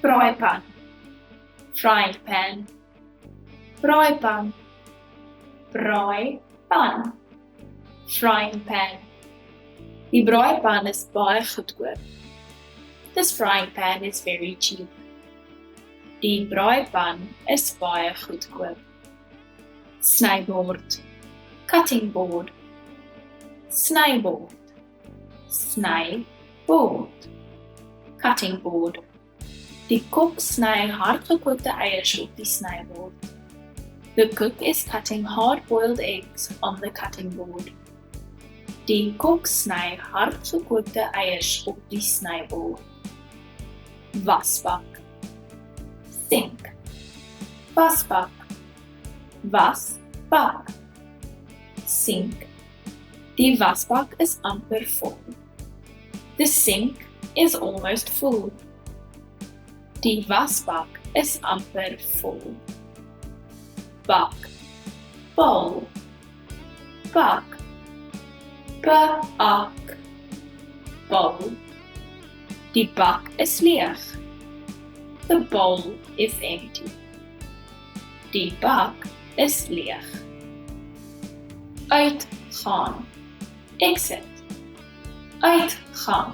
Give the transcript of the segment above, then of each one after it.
Braaipan, frying pan, braaipan, braaipan, frying pan. Die braaipan is baie goedkoop. This frying pan is very cheap. Die braaipan is baie goedkoop. Snybord, cutting board, snybord, snybord, cutting board. Die kok sny hardgekookte eiers op die snybord. The cook is cutting hard-boiled eggs on the cutting board. Die kok sny hardgekookte eiers op die snybord. Wasbak, sink, wasbak, wasbak, sink. Die wasbak is amper vol. The sink is almost full. Die wasbak is amper vol. Bak, bol, bak, baak, bol. Die bak is leeg. The bowl is empty. Die bak is leeg. Uitgaan, exit. Uitgaan,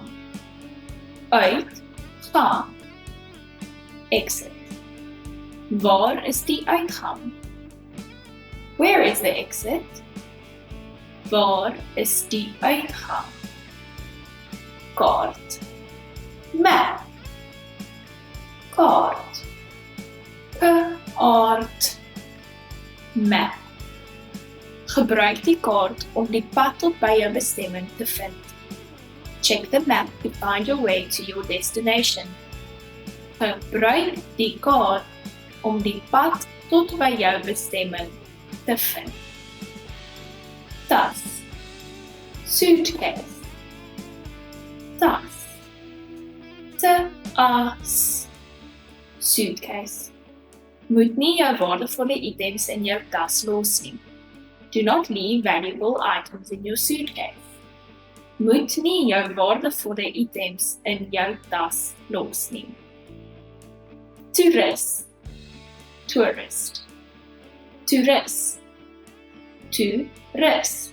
uitgaan, exit. Waar is die uitgang? Where is the exit? Waar is die uitgang? Kaart, map, kaart, kaart, map. Gebruik die kaart om die pad tot by jou bestemming te vind. Check the map to find your way to your destination. Gebruik die kaart om die pad tot by jou bestemming te vind. Tas, suitcase, tas, tas, suitcase. Moet nie jou waardevolle items in jou tas los nie. Do not leave valuable items in your suitcase. Moet nie jou waardevolle items in jou tas los nie. Toerist, tourist, toerist, toerist,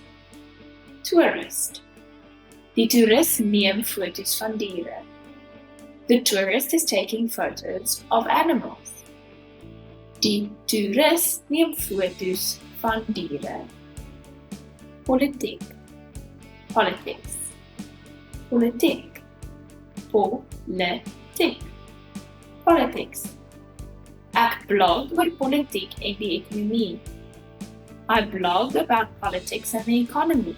tourist. Die toerist neem foto's van diere. The tourist is taking photos of animals. Die toerist neem foto's van diere. Politiek, politics, politiek, politiek, politics. Ek blog oor politiek en die ekonomie. I blog about politics and the economy.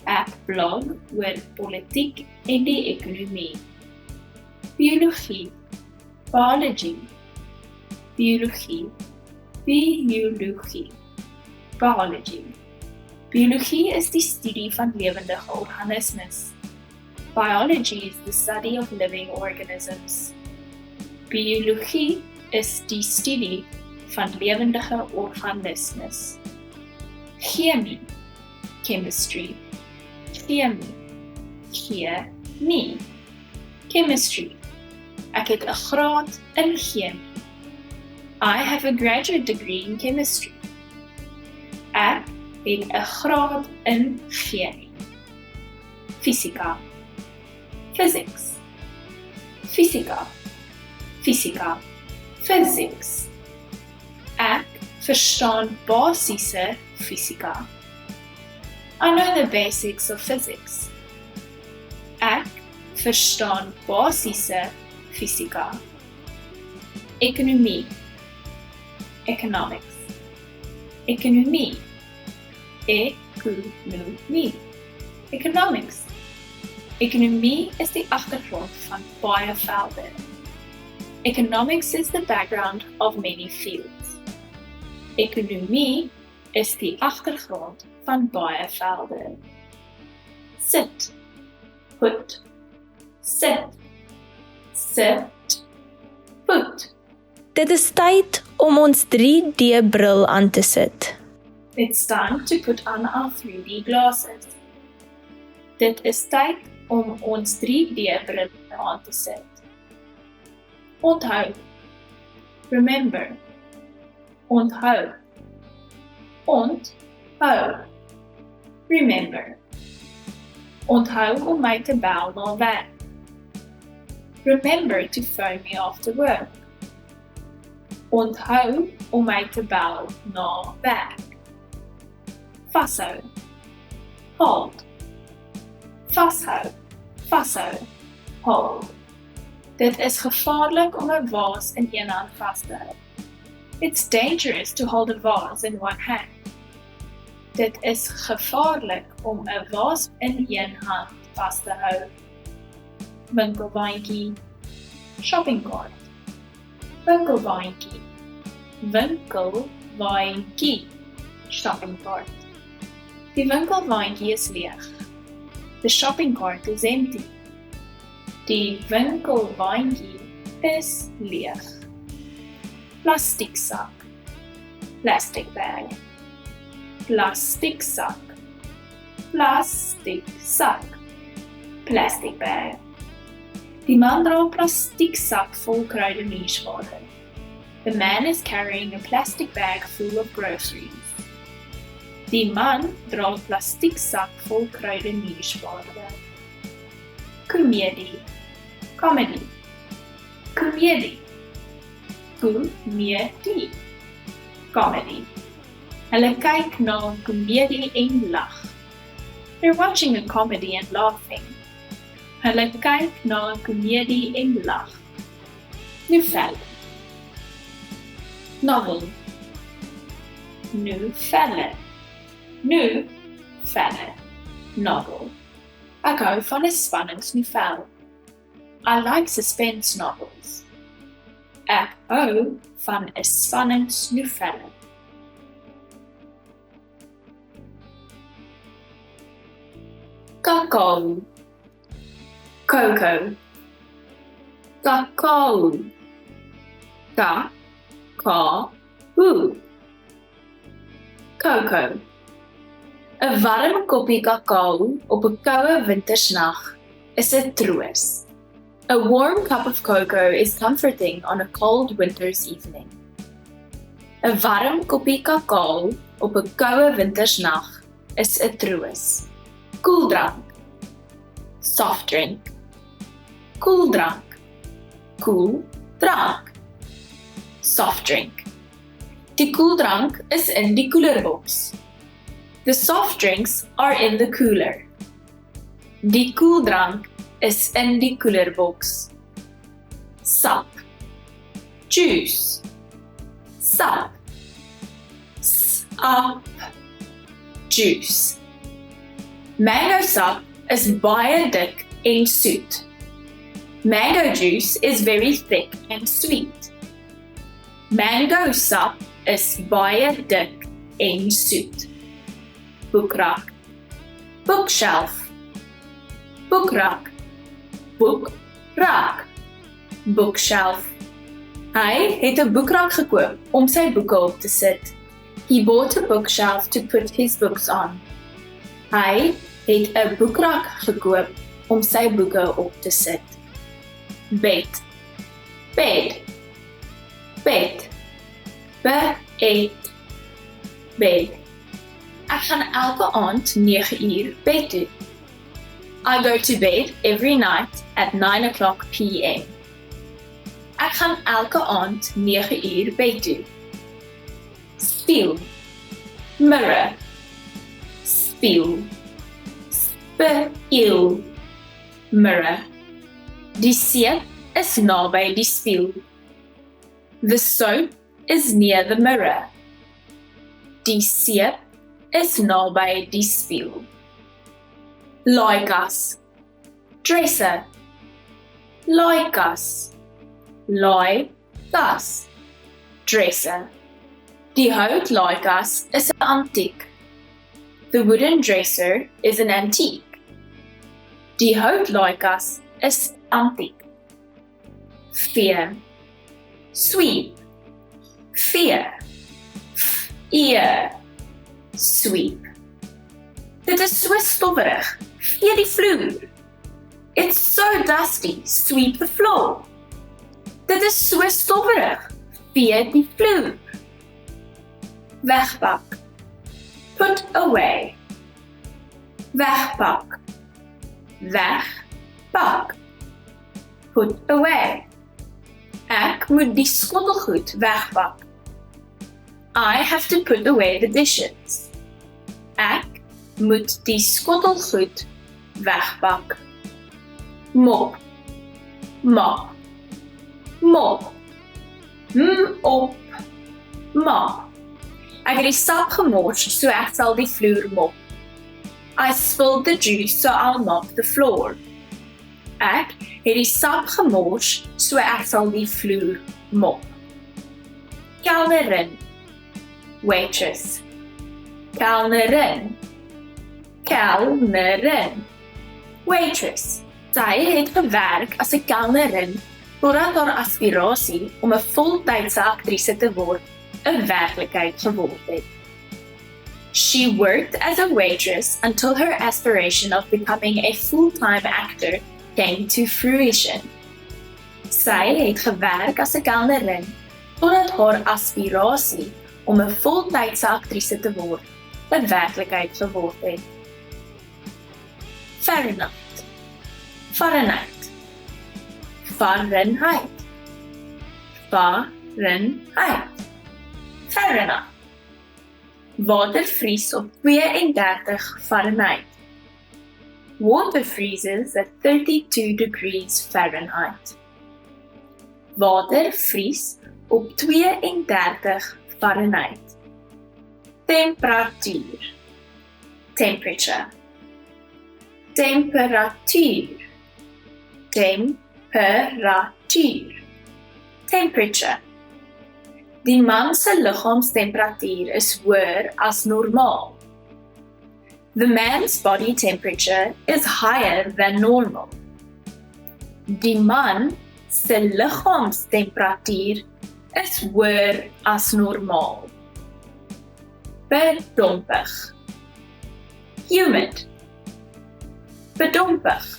Ek blog oor politiek en die ekonomie. Biologie, biology, biologie, biologie, biology. Biologie is die studie van lewendige organismes. Biology is the study of living organisms. Biologie is die studie van lewendige organismes. Chemie, chemistry, chemie, chemie, chemistry. Ek het 'n graad in chemie. I have a graduate degree in chemistry. Ek het 'n graad in chemie. Fisika, physics, fisika, fisika, physics. Ek verstaan basiese fisika. I know the basics of physics. Ek verstaan basiese fisika. Ekonomie, economics, ekonomie, ekonomie, economics. Ekonomie is die agtergrond van baie velde. Economics is the background of many fields. Ekonomie is die agtergrond van baie velde. Sit, put, sit, sit, put. Dit is tyd om ons 3D-bril aan te sit. It's time to put on our 3D glasses. Dit is tyd om ons 3D-bril aan te sit. Onthou. Remember. Onthou. Onthou. Remember. Onthou om my te bel na werk. Remember to phone me after work. Onthou om my te bel na werk. Vashou. Hold. Vashou. Vashou. Hold. Dit is gevaarlik om 'n vaas in een hand vas te hou. It's dangerous to hold a vase in one hand. Dit is gevaarlik om 'n vaas in een hand vas te hou. Winkelwaandjie. Shopping cart. Winkelwaandjie. Winkelwaandjie. Shopping cart. Die winkelwaandjie is leeg. The shopping cart is empty. Die winkelwaandjie is leeg. Plastieksak. Plastic bag. Plastieksak. Plastieksak. Plastic bag. Die man dra 'n plastieksak vol kruideniersware. The man is carrying a plastic bag full of groceries. Die man dra 'n plastieksak vol kruideniersware. Komedie. Comedy. Komedie. Komedie. Comedy. Hulle kyk na 'n komedie en lag. They're watching a comedy and laughing. Hulle kyk na 'n komedie en lag. Novelle. Novel. Novelle. Novelle. Novel. Ek hou van 'n spanningsnovel. I like suspense novels. Ek hou van 'n spanningsnovel. Kakao. Cocoa. Kakao. Kakao. Cocoa. 'n warm koppie kakao op 'n koue wintersnag is 'n troos. A warm cup of cocoa is comforting on a cold winter's evening. 'n warm koppie kakao op 'n koue wintersnag is 'n troos. Koeldrank. Soft drink. Koeldrank. Koeldrank. Soft drink. Die koeldrank is in die koelerboks. The soft drinks are in the cooler. Die koeldrank is in die koelerboks. Sap. Juice. Sap. Sap. Juice. Mango sap is baie dik en soet. Mango juice is very thick and sweet. Mango sap is baie dik en soet. Boekrak. Bookshelf. Boekrak. Boekrak. Bookshelf. Hy het 'n boekrak gekoop om sy boeke op te sit. He bought a bookshelf to put his books on. Hy het 'n boekrak gekoop om sy boeke op te sit. Bed. Bed. Bed. Bed. Bed. Ek gaan elke aand 9 uur bed toe. I go to bed every night at 9 o'clock p.m. Ek gaan elke aand 9 uur bed toe. Spieël. Mirror. Spieël. Spieël. Mirror. Die seep is naby die spieël. The soap is near the mirror. Die seep is naby die spieël. Laaikas. Dresser. Laaikas. Laaikas. Dresser. Die houtlaaikas is 'n antiek. The wooden dresser is an antique. Die houtlaaikas is antiek. Vee. Sweep. Vee. Ear. Sweep. Dit is so stowwerig. Vee die vloer. It's so dusty. Sweep the floor. Dit is so stofferig. Vee die vloer. Wegpak. Put away. Wegpak. Wegpak. Put away. Ek moet die skottelgoed wegpak. I have to put away the dishes. Ek moet die skottelgoed wegpak. Mop. Mop. Mop. Op. Mop. Ek het die sap gemors, so ek sal die vloer mop. I spilled the juice, so I'll mop the floor. Ek het die sap gemors, so ek sal die vloer mop. Kelnerin. Waitress. Kelnerin. Kelnerin. Waitress. Sy het gewerk as 'n kelnerin totdat haar aspirasie om 'n voltydse aktrise te word 'n werklikheid geword het. She worked as a waitress until her aspiration of becoming a full-time actor came to fruition. Sy het gewerk as 'n kelnerin totdat haar aspirasie om 'n voltydse aktrise te word 'n werklikheid geword het. Fahrenheit. Fahrenheit. Fahrenheit. Fahrenheit. Fahrenheit. Water vries op 32 Fahrenheit. Water freezes at 32 degrees Fahrenheit. Water vries op 32 Fahrenheit. Temperatuur. Temperature. Temperatuur. Temperatuur. Temperature. Die man se liggaamstemperatuur is hoër as normaal. The man's body temperature is higher than normal. Die man se liggaamstemperatuur is hoër as normaal. Bedompig. Humid. Bedompig.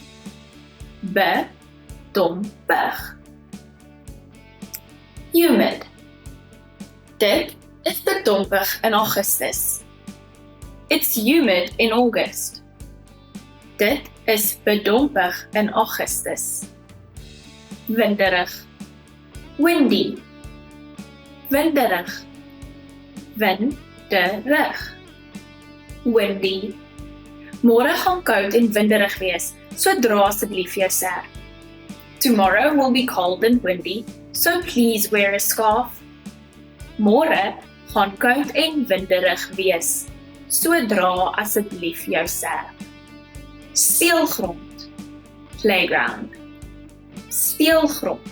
Bedompig. Humid. Dit is bedompig in Augustus. It's humid in August. Dit is bedompig in Augustus. Winderig. Windy. Winderig. Winderig. Windy. Môre gaan koud en winderig wees, so dra asseblief jou serp. Tomorrow will be cold and windy, so please wear a scarf. Môre gaan koud en winderig wees, so dra asseblief jou serp. Speelgrond. Playground. Speelgrond.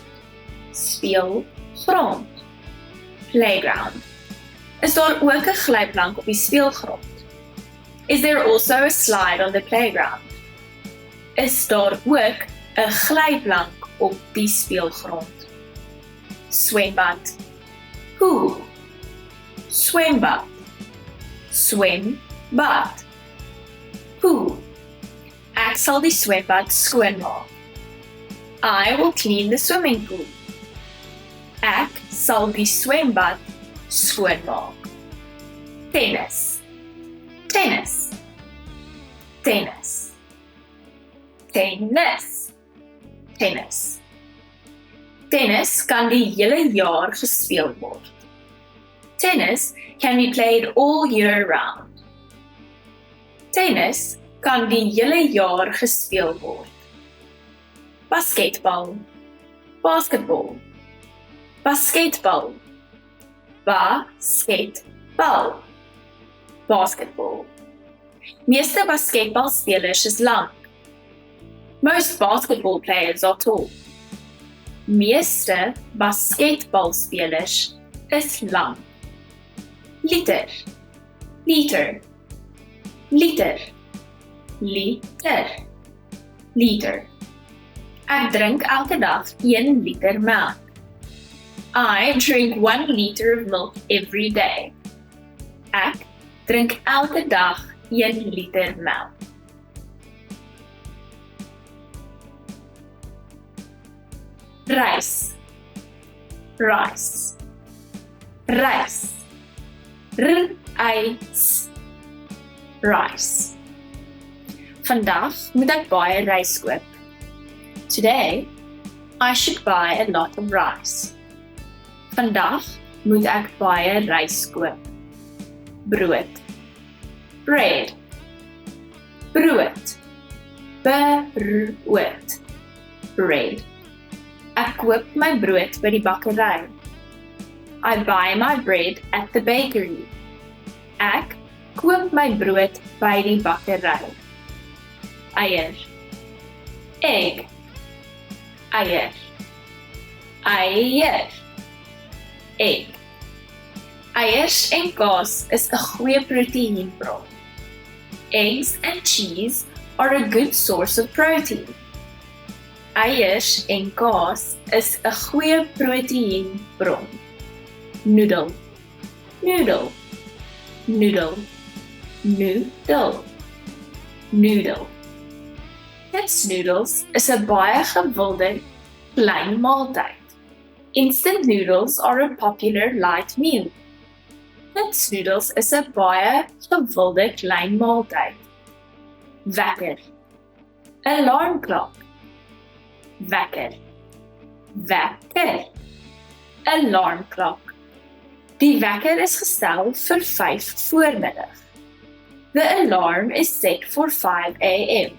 Speelgrond. Playground. Is daar ook 'n glyplank op die speelgrond? Is there also a slide on the playground? Is daar ook 'n glyplank op die speelgrond? Swembad. Pool. Swembad. Swembad. Pool. Ek sal die swembad skoonmaak. I will clean the swimming pool. Ek sal die swembad skoonmaak. Tennis. Tennis. Tennis. Tennis. Tennis. Tennis kan die hele jaar gespeel word. Tennis can be played all year round. Tennis kan die hele jaar gespeel word. Basketbal. Basketbal. Basketbal. Basketbal. Basketball. Meeste basketbalspelers is lank. Most basketball players are tall. Meeste basketbalspelers is lank. Liter. Liter. Liter. Liter. Liter. Ek drink elke dag 1 liter melk. I drink 1 liter of milk every day. Ek drink elke dag 1 liter melk. Rys. rice. Rice. R-I-C. Rice. Vandag moet ek baie rys koop. Today, I should buy a lot of rice. Vandag moet ek baie rys koop. Brood. Bread. Brood. Brood. Bread. Ek koop my brood by die bakkery. I buy my bread at the bakery. Ek koop my brood by die bakkery. Eier. Egg. Eier. Eier. Egg. Eiers en kaas is 'n goeie proteïenbron. Eggs and cheese are a good source of protein. Eiers en kaas is 'n goeie proteïenbron. Noodle. Noodle. Noodle. Noodle. Noodle. Kits noodles is 'n baie gewilde klein maaltyd. Instant noodles are a popular light meal. Kits noodles is 'n baie gewilde klein maaltyd. Wekker. Alarm clock. Wekker. Wekker. Alarm clock. Die wekker is gestel vir 5 voormiddag. The alarm is set for 5 a.m.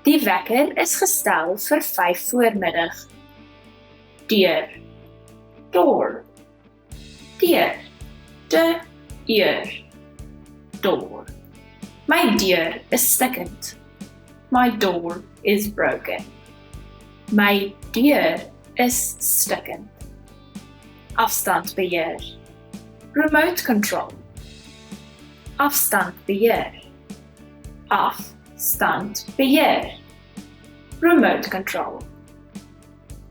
Die wekker is gestel vir 5 voormiddag. Deur. Door. Deur. Deur. Door. My deur is stikkend. My door is broken. My deur is stikkend. Afstandbeheer. Remote control. Afstandbeheer. Afstandbeheer. Remote control.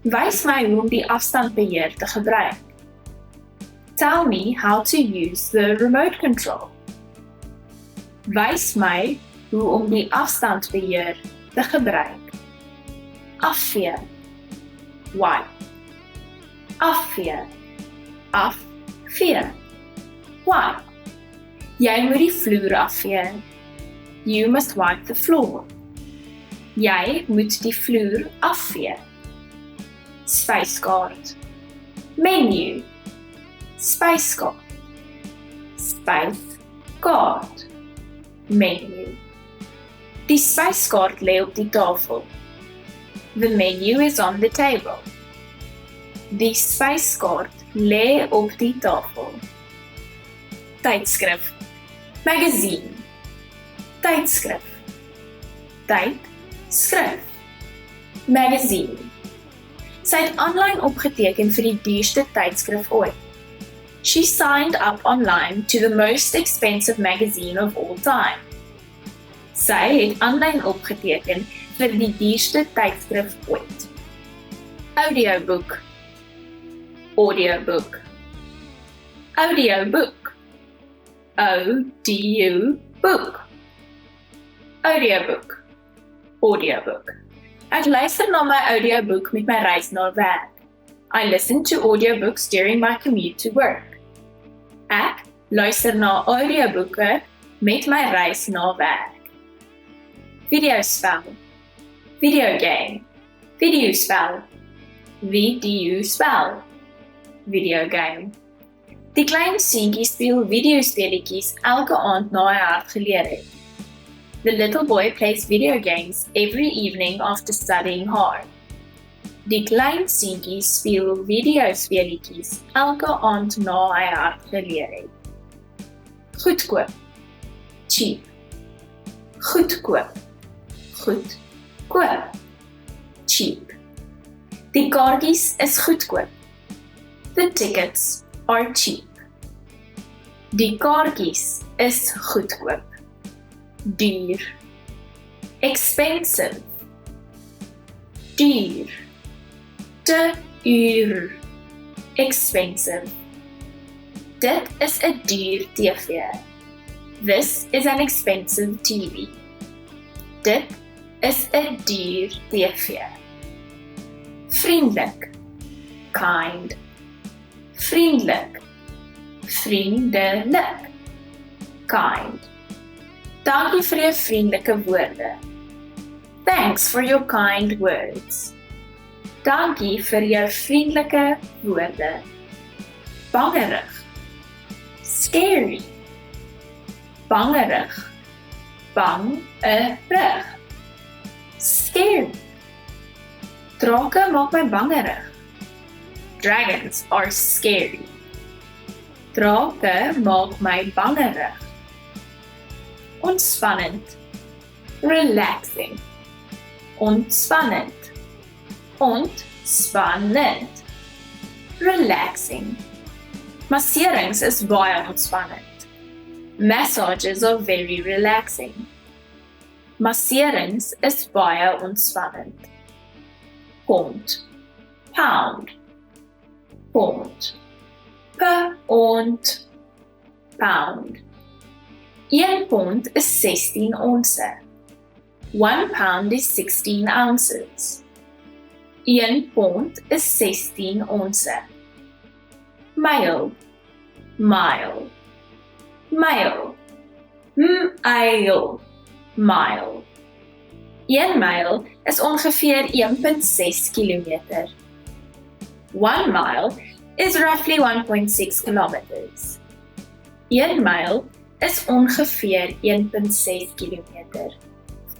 Wys my hoe om die afstandbeheer te gebruik. Tell me how to use the remote control. Wys my hoe om die afstandbeheer te gebruik. Afvee. Wipe. Afvee. Afvee. Wipe. Jy moet die vloer afvee. You must wipe the floor. Jy moet die vloer afvee. Spyskaart. Menu. Spyskaart. Spyskaart. Menu. Die spyskaart lê op die tafel. The menu is on the table. Die spyskaart lê op die tafel. Tydskrif. Magazine. Tydskrif. Tydskrif. Magazine. Sy het aanlyn opgeteken vir die duurste tydskrif ooit. She signed up online to the most expensive magazine of all time. Sy het aanlyn opgeteken vir die duurste tydskrif ooit. Audioboek. Audiobook. Audiobook. Audiobook. Audiobook. Audiobook. Ek luister na my audioboek met my reis na werk. I listen to audiobooks during my commute to work. Ek luister na audioboeke met my reis na werk. Videospel. Videogame. Videospel. Videospel. Videogame. Die klein seentjie speel videospeletjies elke aand na hy hard geleer het. The little boy plays video games every evening after studying hard. Die klein seentjie speel videospeletjies elke aand na hy hard geleer het. Goedkoop. Cheap. Goedkoop. Goedkoop. Cheap. Die kaartjies is goedkoop. The tickets are cheap. Die kaartjies is goedkoop. Duur. Expensive. Duur. Te duur. Expensive. Dit is 'n duur TV. This is an expensive TV. Dit is 'n duur TV. Vriendelik. Kind. vriendelik, vriendelik, kind. Dankie vir jou vriendelike woorde. Thanks for your kind words. Dankie vir jou vriendelike woorde. Bangerig, scary, bangerig, bangerig, scary. Drake maak my bangerig. Dragons are scary. Drake maak my bangerig. Ontspannend, relaxing, ontspannend, ontspannend, relaxing. Masserings is baie ontspannend. Massages are very relaxing. Masserings is baie ontspannend. Pond, pound, pond, pond, pound. 1 pond is 16 onse. 1 pound is 16 ounces. 1 pond is 16 onse. Mile, mile, mile, mile, mile. 1 mile is ongeveer 1.6 kilometer. 1 mile is roughly 1.6 kilometers. 1 mile is ongeveer 1.6 kilometer.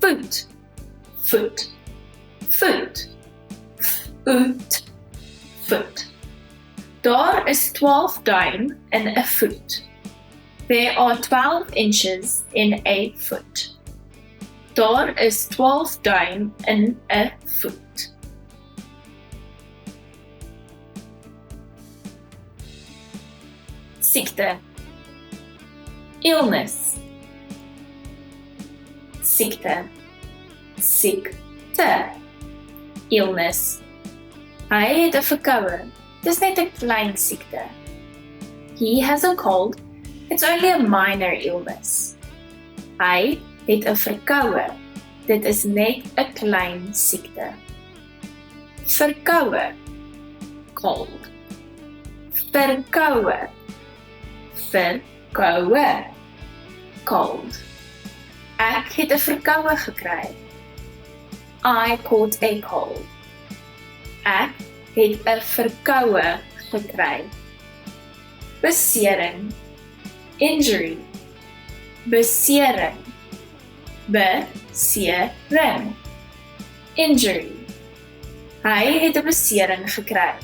Foot, foot, foot, foot, foot. Daar is 12 duim in 'n voet. There are 12 inches in a foot. Daar is 12 duim in 'n voet. Siekte, illness, siekte, siekte, illness. Hy het 'n verkoue. Dis net 'n klein siekte. He has a cold. It's only a minor illness. Hy het 'n verkoue. Dit is net 'n klein siekte. Verkoue, cold. Verkoue, verkoue, cold. Ek het 'n verkoue gekry. I caught a cold. Ek het 'n verkoue gekry. Besering, injury, besering, besering, injury. Hy het 'n besering gekry.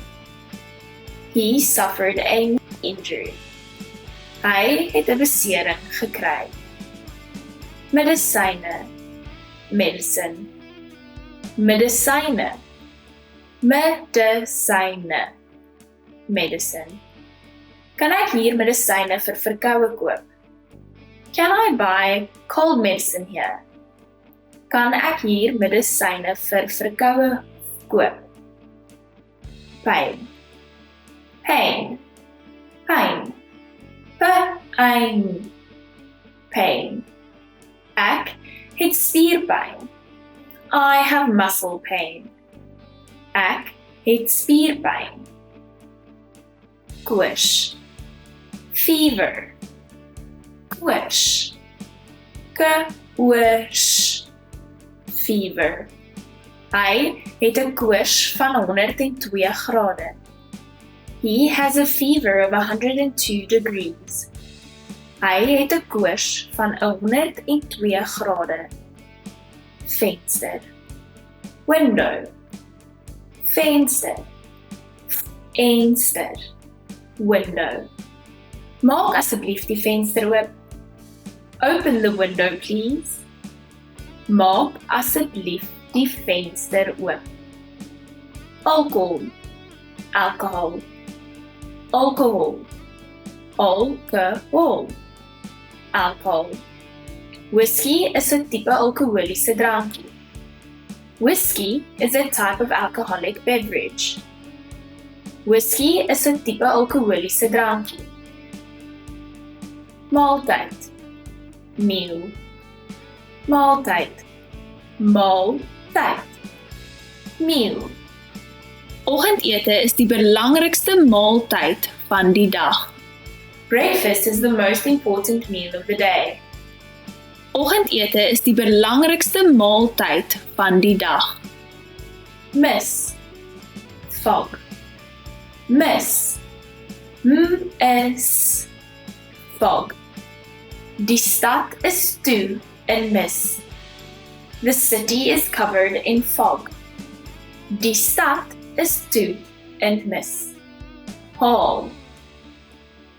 He suffered a injury. Hy het 'n besering gekry. Medisyne, medicine, medisyne, medisyne, medicine. Kan ek hier medisyne vir verkoue koop? Can I buy cold medicine here? Kan ek hier medisyne vir verkoue koop? Pain, pain, pain, pain, pain. Ek het spierpyn. I have muscle pain. Ek het spierpyn. Koors, fever, koors, koors, fever. Hy het 'n koors van 102 grade. He has a fever of 102 degrees. Hy het 'n koors van 102 grade. Venster, window, venster, venster, window. Maak asseblief die venster oop. Open the window, please. Maak asseblief die venster oop. Alcohol, alcohol, alcohol, alcohol, alcohol. Whiskey is 'n tipe alkoholiese drankie. Whiskey is a type of alcoholic beverage. Whiskey is 'n tipe alkoholiese drankie. Maaltyd, meal, maaltyd, maaltyd, meal. Oggendete is die belangrikste maaltyd van die dag. Breakfast is the most important meal of the day. Oggendete is die belangrikste maaltyd van die dag. Mis. Fog. Mis. M-is. Fog. Die stad is toe in mis. The city is covered in fog. Die stad is toe in mis. Haal.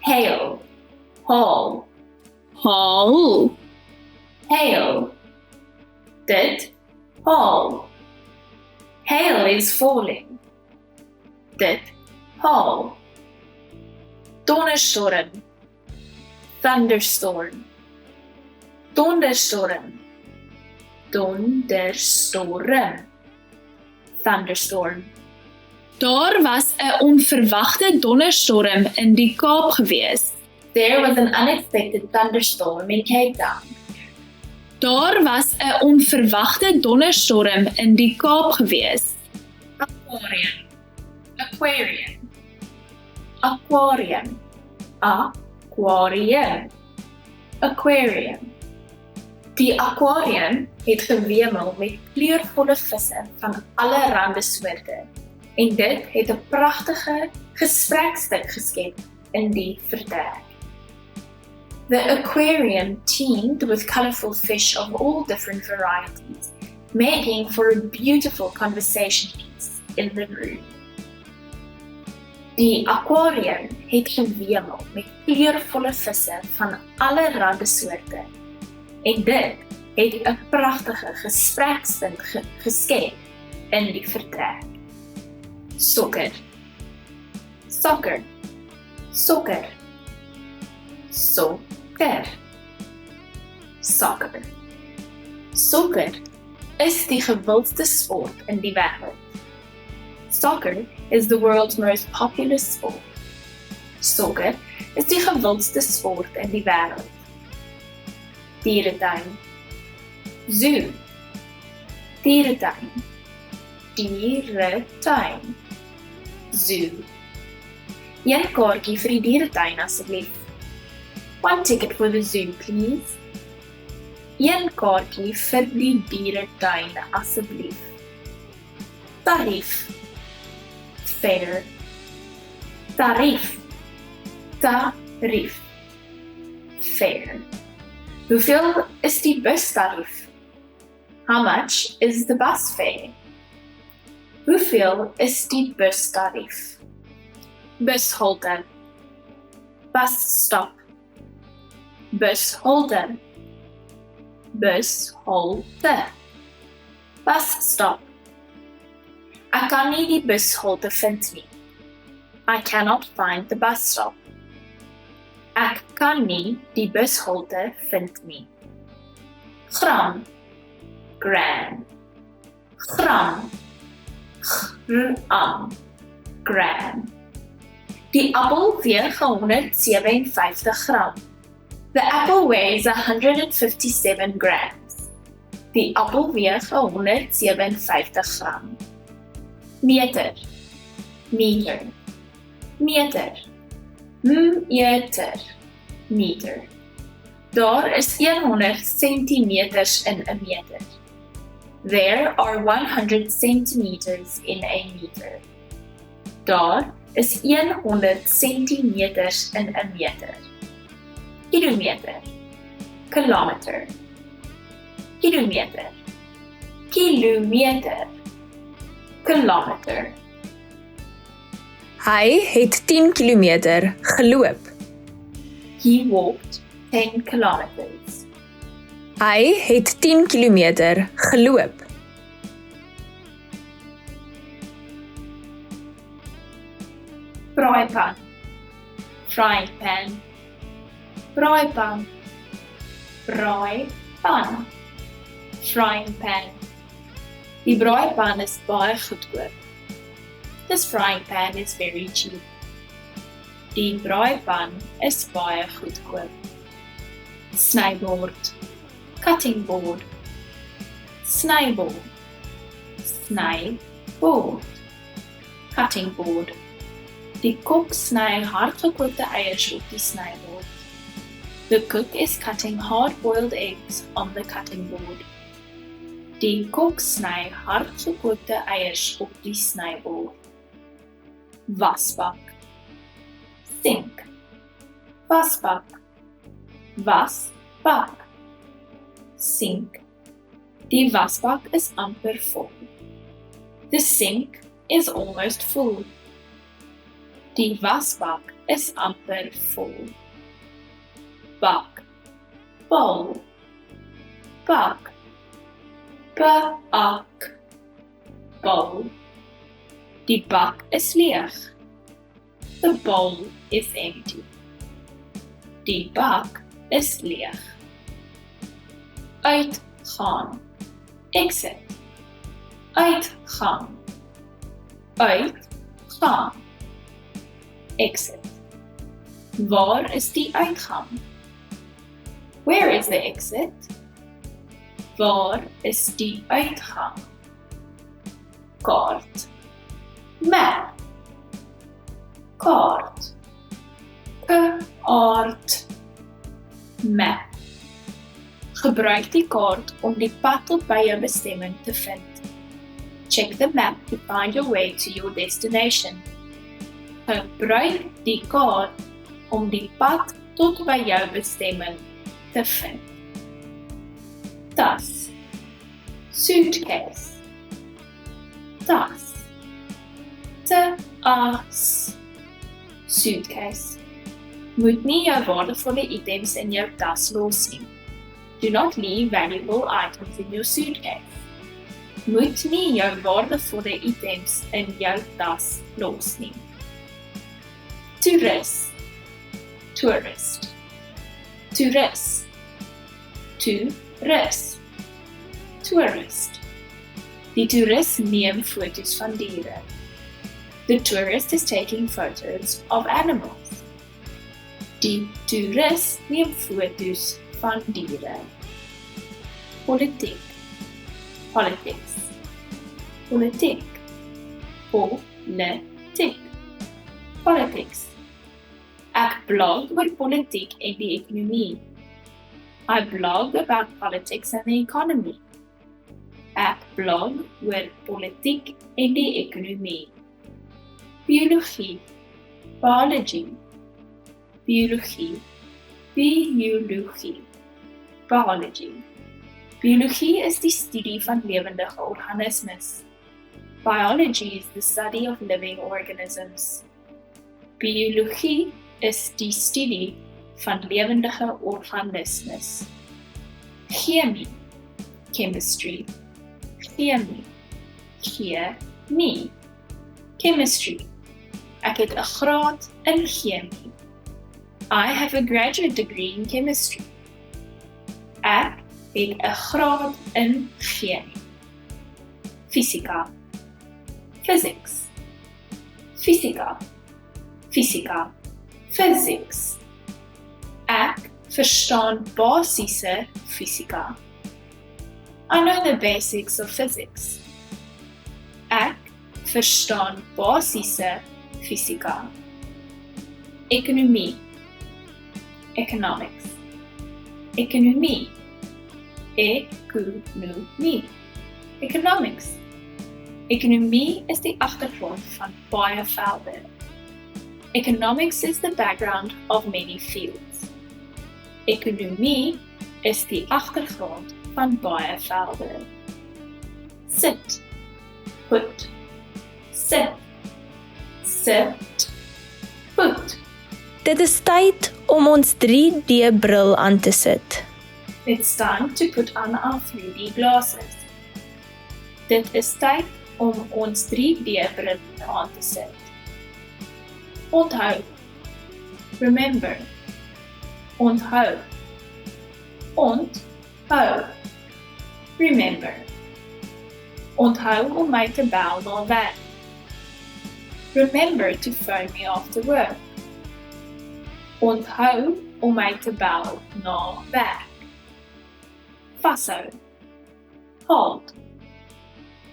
Hail. Haal. Haal. Hail. Dit. Haal. Hail is falling. Dit. Haal. Donderstorm. Thunderstorm. Donderstorm. Donderstorm. Thunderstorm. Daar was 'n onverwagte donderstorm in die Kaap gewees. There was an unexpected thunderstorm in Cape Town. Daar was 'n onverwagte donderstorm in die Kaap gewees. Aquarium. Aquarium. Aquarium. Aquarium. Aquarium. Die aquarium het gewemel met kleurvolle visse van allerlei soorte en dit het 'n pragtige gesprekstuk geskep in die vertrek. The aquarium teemed with colorful fish of all different varieties, making for a beautiful conversation piece in the room. Die aquarium het gewemel met kleurvolle visse van allerlei soorte en dit het 'n pragtige gesprekspunt geskep in die vertrek. Sokker. Soccer. Sokker. Sokker. Soccer. Sokker is die gewildste sport in die wêreld. Soccer is the world's most popular sport. Soccer is die gewildste sport in die wêreld. Dieretuin. Zoo. Dieretuin. Dieretuin. Zoo. Een kaartjie vir die dieretuin asseblief. One ticket for the zoo, please. Een kaartjie vir die dieretuin asseblief. Tarief. Fare. Tarief. Tarief. Fare. Hoeveel is die bustarief? How much is the bus fare? Hoeveel is die bustarief? Bushalte. Bus stop. Bushalte. Bushalte. Bus stop. Ek kan nie die bushalte vind nie. I cannot find the bus stop. Ek kan nie die bushalte vind nie. Gram. Gram. Gram. Gram. Gram. Die appel weeg 157 gram. The apple weighs 157 grams. Die appel weeg 157 gram. Meter. Meter. Meter. Meter. Meter. Daar is 100 centimeters in 'n meter. There are 100 centimeters in a meter. Daar is 100 centimeters in 'n meter. Kilometer. Kilometer. Kilometer. Kilometer. Kilometer. Hy het 10 kilometer geloop. He walked 10 kilometers. Hy het 10 kilometer geloop. Braaipan. Frying pan. Braaipan. Braaipan. Frying pan. Die braaipan is baie goedkoop. This frying pan is very cheap. Die braaipan is baie goedkoop. Snybord. Cutting board. Snybord. Snybord. Cutting board. Die kok sny hardgekookte eiers op die snybord. The cook is cutting hard-boiled eggs on the cutting board. Die kok sny hardgekookte eiers op die snybord. Wasbak. Sink. Wasbak. Wasbak. Sink. Die wasbak is amper vol. The sink is almost full. Die wasbak is amper vol. Bak. Bowl. Bak. Bak. Bowl. Die bak is leeg. The bowl is empty. Die bak is leeg. Uitgaan. Exit. Uitgaan. Uitgaan. Exit. Waar is die uitgang? Where is the exit? Waar is die uitgang? Kaart. Map. Kaart. Kaart. Map. Gebruik die kaart om die pad tot by jou bestemming te vind. Check the map to find your way to your destination. Gebruik die kaart om die pad tot by jou bestemming te vind. Tas. Suitcase. Tas. Tas. Suitcase. Moet nie jou waardevolle items in jou tas los nie. Do not leave valuable items in your suitcase. Moet nie jou waardevolle items in jou tas los nie. Toerist. Tourist. Toerist. Toerist. Tourist. Die toerist neem foto's van diere. The tourist is taking photos of animals. Die toerist neem foto's van diere. Politiek. Politics. Politiek. Politiek. Politics. Ek blog oor politiek en die ekonomie. I blog about politics and the economy. Ek blog oor politiek en die ekonomie. Biologie. Biology. Biologie. Biologie. Biology. Biologie is die studie van lewendige organismes. Biology is the study of living organisms. Biologie is die studie van lewendige organismes. Chemie. Chemistry. Chemie. Chemie. Chemistry. Ek het 'n graad in chemie. I have a graduate degree in chemistry. Ek het 'n graad in chemie. Fisika. Physics. Fisika. Fisika. Physics. Ek verstaan basiese fisika. I know the basics of physics. Ek verstaan basiese fisika. Ekonomie. Economics. Ekonomie. Ekonomie. Economics. Ekonomie is die agtergrond van baie velde. Economics is the background of many fields. Ekonomie is die agtergrond van baie velde. Sit. Put. Sit. Sit. Put. Dit is tyd om ons 3D-bril aan te sit. It's time to put on our 3D glasses. Dit is tyd om ons 3D-bril aan te sit. Onthou. Remember. Onthou. Onthou. Remember. Onthou om my te bel na werk. Remember to phone me after work. Onthou om my te bel na werk. Vashou. Hold.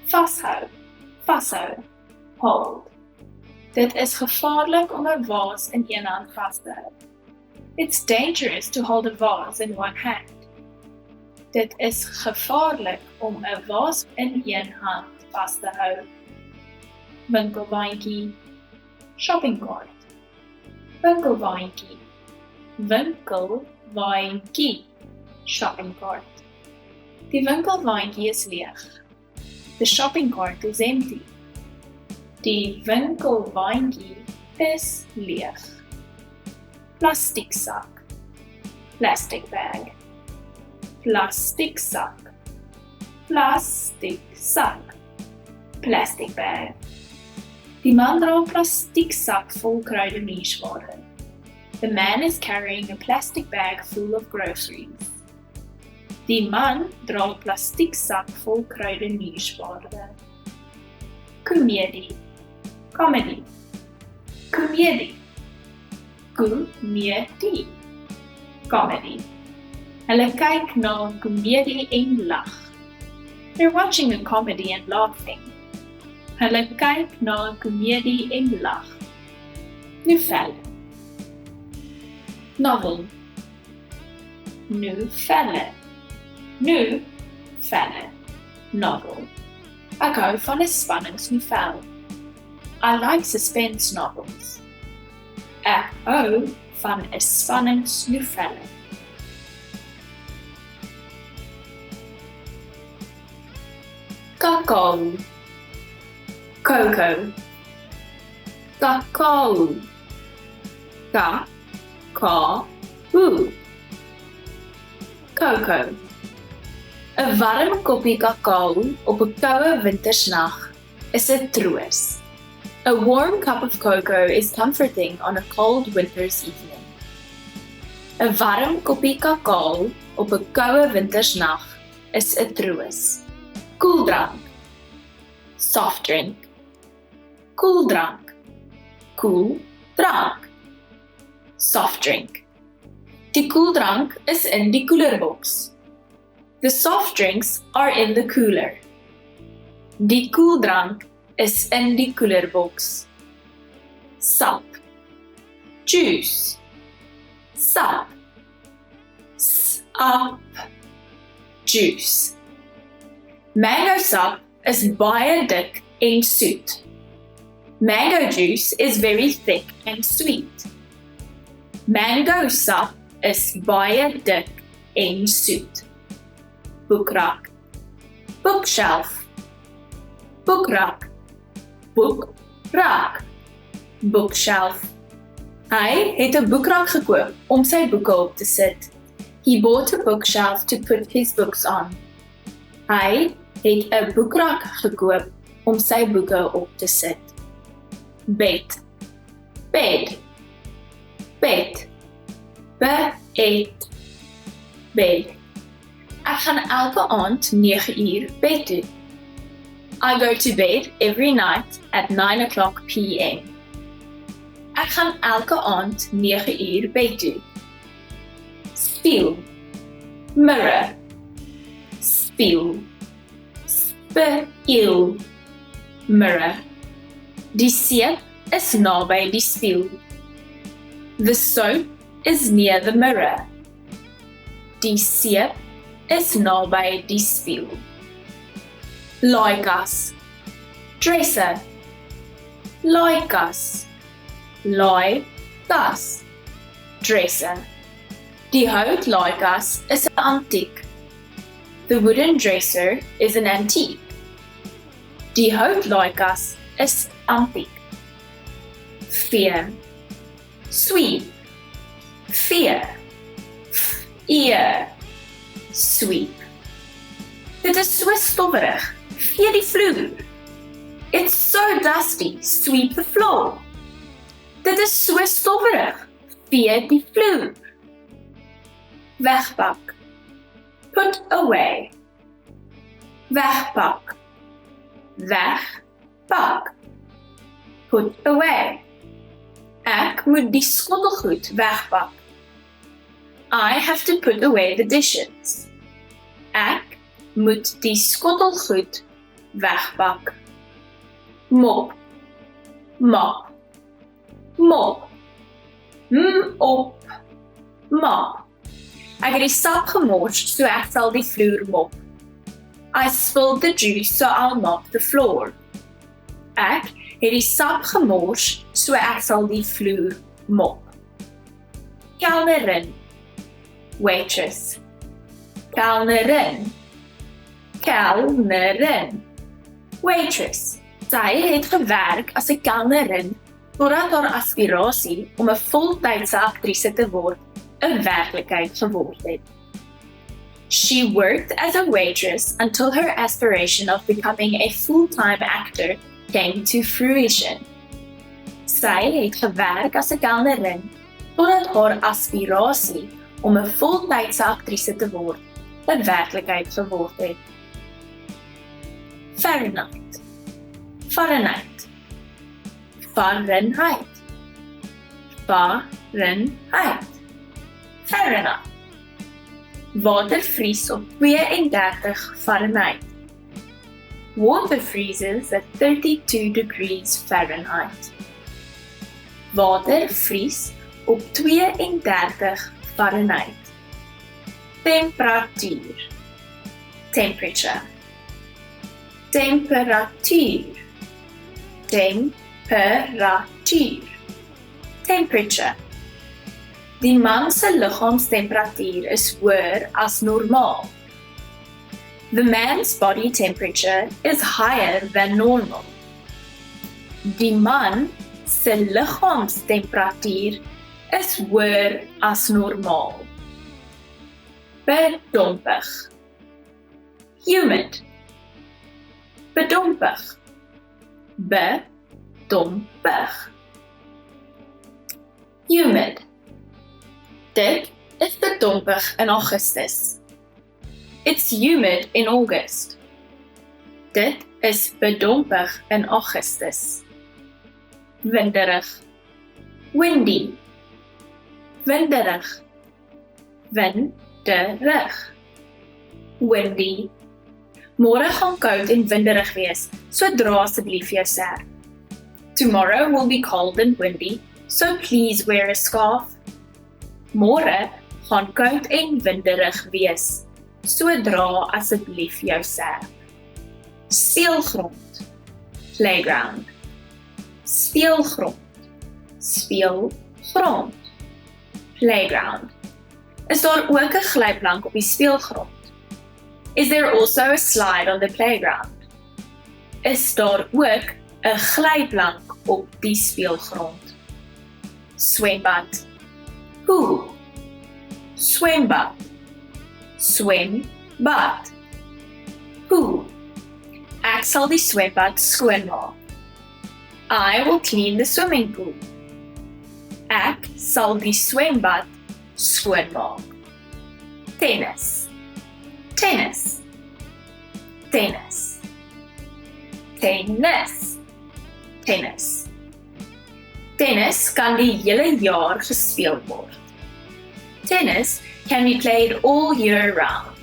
Vashou. Vashou. Hold. Dit is gevaarlik om 'n vaas in een hand vas te hou. It's dangerous to hold a vase in one hand. Dit is gevaarlik om 'n vaas in een hand vas te hou. Winkelwaandjie, shopping cart. Winkelwaandjie, winkelwaandjie, shopping cart. Die winkelwaandjie is leeg. The shopping cart is empty. Die winkelwaandjie is leeg. Plastieksak, plastic bag. Plastieksak, plastieksak, plastic bag. Die man dra 'n plastieksak vol kruideniersware. The man is carrying a plastic bag full of groceries. Die man dra 'n plastieksak vol kruideniersware. Komedie, comedy. Komedie, komedie, comedy. Hulle kyk na 'n komedie en lag. They're watching a comedy and laughing. Hulle kyk na 'n komedie en lag. Novelle. Novel. Novelle. Novelle. Novel. Ek hou van 'n spanningsnovel. I like suspense novels. Ek hou van 'n spanningsnovel. Kakao. Cocoa. Kakao. Kakao. Cocoa. 'n Warm koppie kakao op 'n koue wintersnag is 'n troos. A warm cup of cocoa is comforting on a cold winter's evening. 'n Warm koppie kakao op 'n koue wintersnag is 'n troos. Koeldrank. Soft drink. Koeldrank. Koeldrank. Soft drink. Die koeldrank is in die koelerboks. The soft drinks are in the cooler. Die koeldrank is in die koelerboks. Sap. Juice. Sap. Sap. Juice. Mango sap is baie dik en soet. Mango juice is very thick and sweet. Mango sap is baie dik en soet. Boekrak. Bookshelf. Boekrak. Boekrak. Bookshelf. Hy het 'n boekrak gekoop om sy boeke op te sit. He bought a bookshelf to put his books on. Hy het 'n boekrak gekoop om sy boeke op te sit. Bed. Bed. Bed. Bed. Bed. Ek gaan elke aand 9 uur bed toe. I go to bed every night at 9 o'clock p.m. Ek gaan elke aand 9 uur bed toe. Spieël. Mirror. Spieël. Spieël. Mirror. Die seep is naby die spieël. The soap is near the mirror. Die seep is naby die spieël. Laaikas. Dresser. Laaikas. Laaikas. Dresser. Die houtlaaikas is 'n antiek. The wooden dresser is an antique. Die houtlaaikas is antiek. Veer. Sweep. Veer. Ear. Sweep. Dit is so stowwerig. Vee die vloer. It's so dusty. Sweep the floor. Dit is so stowwerig. Vee die vloer. Wegpak. Put away. Wegpak. Wegpak. Put away. Ek moet die skottelgoed wegpak. I have to put away the dishes. Ek moet die skottelgoed wegpak. Mop. Mop. Mop. Op. Mop. Ek het die sap gemors, so ek sal die vloer mop. I spilled the juice, so I'll mop the floor. Ek het die sap gemors, so ek sal die vloer mop. Kelnerin. Waitress. Kelnerin. Kelnerin. Waitress. Sy het gewerk as 'n kelnerin totdat haar aspirasie om 'n voltydse aktrise te word 'n werklikheid geword het. She worked as a waitress until her aspiration of becoming a full-time actor came to fruition. Sy het gewerk as 'n kelnerin totdat haar aspirasie om 'n voltydse aktrise te word 'n werklikheid geword het. Fahrenheit. Fahrenheit. Fahrenheit. Fahrenheit. Fahrenheit. Water vries op 32 Fahrenheit. Water freezes at 32 degrees Fahrenheit. Water vries op 32 Fahrenheit. Temperatuur. Temperature. Temperatuur. Temperatuur. Temperature. Die man se liggaamstemperatuur is hoër as normaal. The man's body temperature is higher than normal. Die man se liggaamstemperatuur is hoër as normaal. Bedompig. Humid. Bedompig. Bedompig. Humid. Dit is bedompig in Augustus. It's humid in August. Dit is bedompig in Augustus. Winderig. Windy. Winderig. Winderig. Windy. Môre gaan koud en winderig wees, so dra asseblief jou serp. Tomorrow will be cold and windy, so please wear a scarf. Môre gaan koud en winderig wees, so dra asseblief jou serp. Speelgrond. Playground. Speelgrond. Speelgrond. Playground. Is daar ook 'n glyplank op die speelgrond? Is there also a slide on the playground? Is daar ook 'n glyplank op die speelgrond? Swembad. Pool. Swembad. Swembad. Pool. Ek sal die swembad skoonmaak. I will clean the swimming pool. Ek sal die swembad skoonmaak. Tennis. Tennis. Tennis. Tennis. Tennis. Tennis kan die hele jaar gespeel word. Tennis can be played all year round.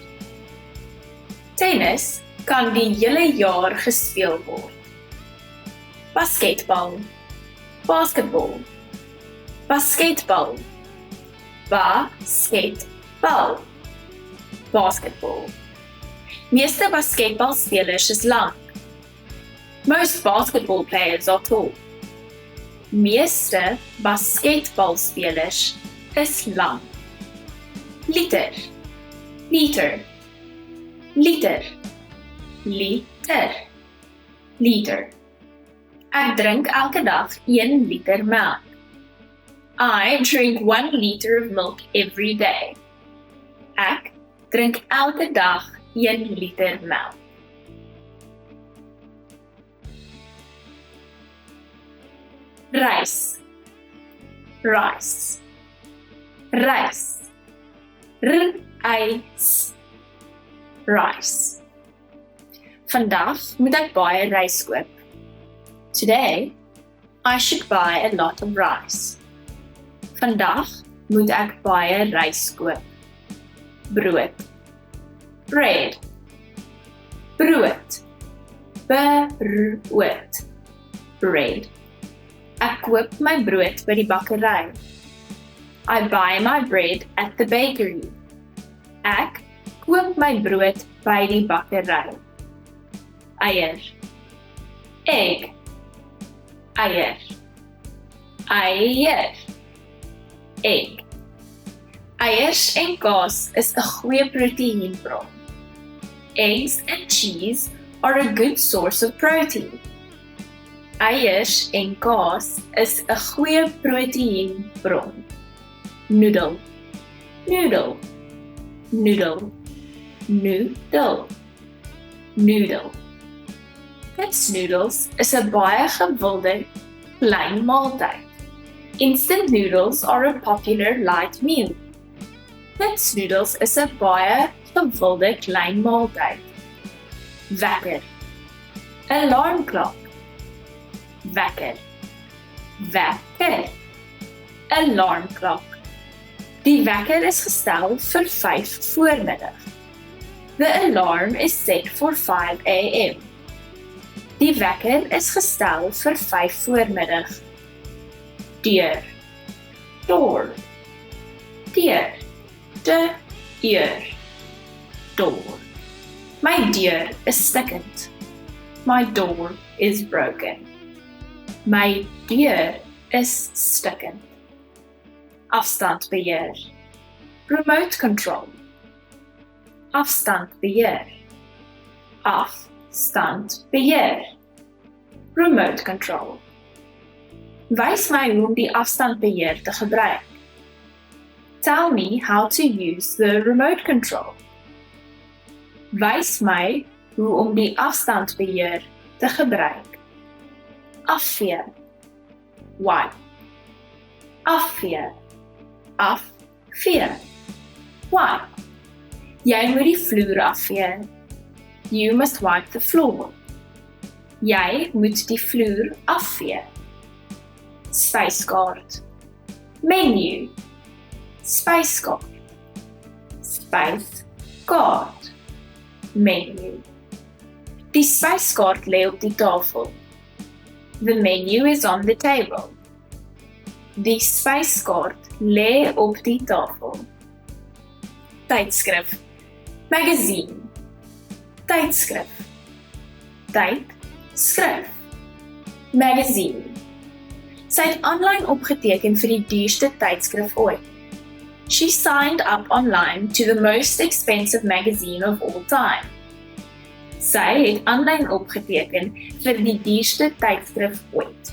Tennis kan die hele jaar gespeel word. Basketbal. Basketbal. Basketbal. Basketbal. Basketball. Meeste basketbalspelers is lank. Most basketball players are tall. Meeste basketbalspelers is lank. Liter. Liter. Liter. Liter. Liter. Ek drink elke dag 1 liter melk. I drink 1 liter of milk every day. Ek drink elke dag 1 liter melk. Rys. Rice. Rice. R-y-s. Rice. Vandag moet ek baie rys koop. Today, I should buy a lot of rice. Vandag moet ek baie rys koop. Brood. Bread. Brood. Brood. Bread. Ek koop my brood by die bakkery. I buy my bread at the bakery. Ek koop my brood by die bakkery. Eier. Egg. Eier. Eier. Egg. Eiers en kaas is 'n goeie proteïenbron. Eggs and cheese are a good source of protein. Eiers en kaas is 'n goeie proteïenbron. Noodle. Noodle. Noodle. Noodle. Noodle. Cups noodles is 'n baie gewilde klein maaltyd. Instant noodles are a popular light meal. Cups noodles is 'n baie gewilde klein maaltyd. Wekker. Alarm clock. Wekker. Wekker. Alarm clock. Die wekker is gestel vir 5 voormiddag. The alarm is set for 5 a.m. Die wekker is gestel vir 5 voormiddag. Deur. Door. Deur. Deur. Door. My deur is stikkend. My door is broken. My deur is stikkend. Afstandbeheer. Remote control. Afstandbeheer. Afstandbeheer. Remote control. Wys my hoe om die afstandbeheer te gebruik. Tell me how to use the remote control. Wys my hoe om die afstandbeheer te gebruik. Afvee. Wipe. Afvee. Afvee. Wipe. Jy moet die vloer afvee. You must wipe the floor. Jy moet die vloer afvee. Spyskaart. Menu. Spyskaart. Spyskaart. Menu. Die spyskaart lê op die tafel. The menu is on the table. Die spyskaart lê op die tafel. Tydskrif. Magazine. Tydskrif. Tydskrif. Magazine. Sy het aanlyn opgeteken vir die duurste tydskrif ooit. She signed up online to the most expensive magazine of all time. Sy het aanlyn opgeteken vir die duurste tydskrif ooit.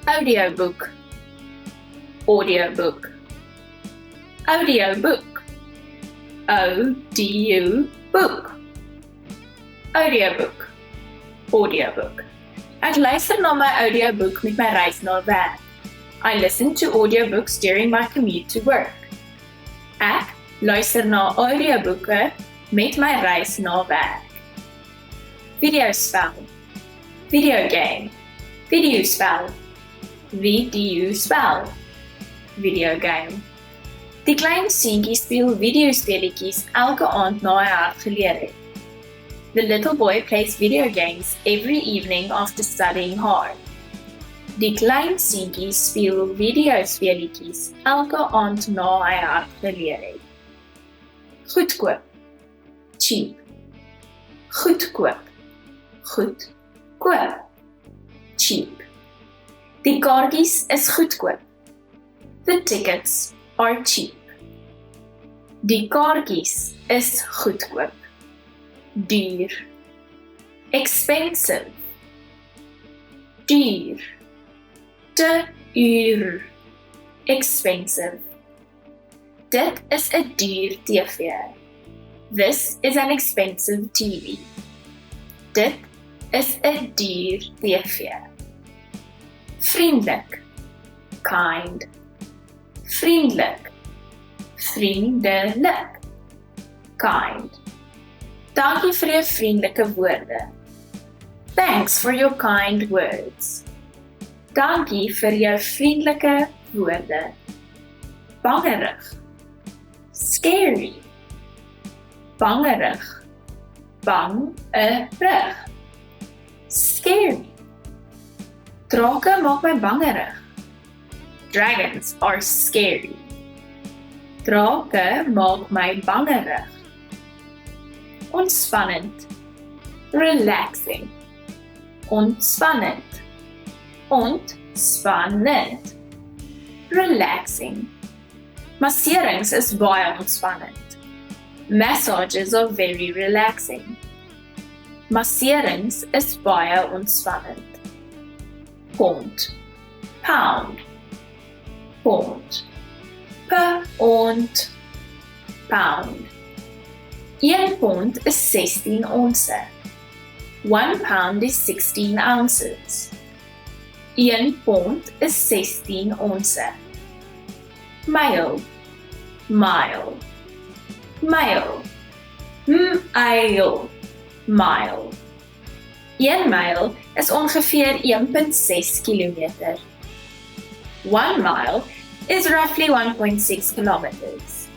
Audioboek. Audioboek. Audioboek. Audioboek. Audioboek. Audioboek. Ek luister na my audioboek met my reis na werk. I listen to audiobooks during my commute to work. Ek luister na audioboeke met my reis na werk. Videospel. Videogame. Videospel. Videospel. Videogame. Die klein seentjie speel videospeletjies elke aand na hy hard geleer het. The little boy plays video games every evening after studying hard. Die klein seentjie speel videospeletjies elke aand na hy hard geleer het. Goedkoop. Cheap. Goedkoop. Goedkoop. Cheap. Die kaartjies is goedkoop. The tickets are cheap. Die kaartjies is goedkoop. Duur. Expensive. Duur. Te duur. Expensive. Dit is 'n duur TV. This is an expensive TV. Dit is 'n duur TV. Vriendelik. Kind. Vriendelik. Vriendelik. Kind. Dankie vir jou vriendelike woorde. Thanks for your kind words. Dankie vir jou vriendelike woorde. Bangerig. Scary. Bangerig. Bangerig. Scary. Drake maak my bangerig. Dragons are scary. Drake maak my bangerig. Ontspannend. Relaxing. Ontspannend. Ontspannend. Relaxing. Masserings is baie ontspannend. Massages are very relaxing. Masserings is baie ontspannend. Pond. Pound. Pond. Pond. Pound. 1 pond is 16 onse. 1 pound is 16 ounces. 1 pond is 16 onse. Mile. Mile. Mile. Mile. Mile. 1 mile is ongeveer 1.6 kilometer. 1 mile is roughly 1.6 kilometers.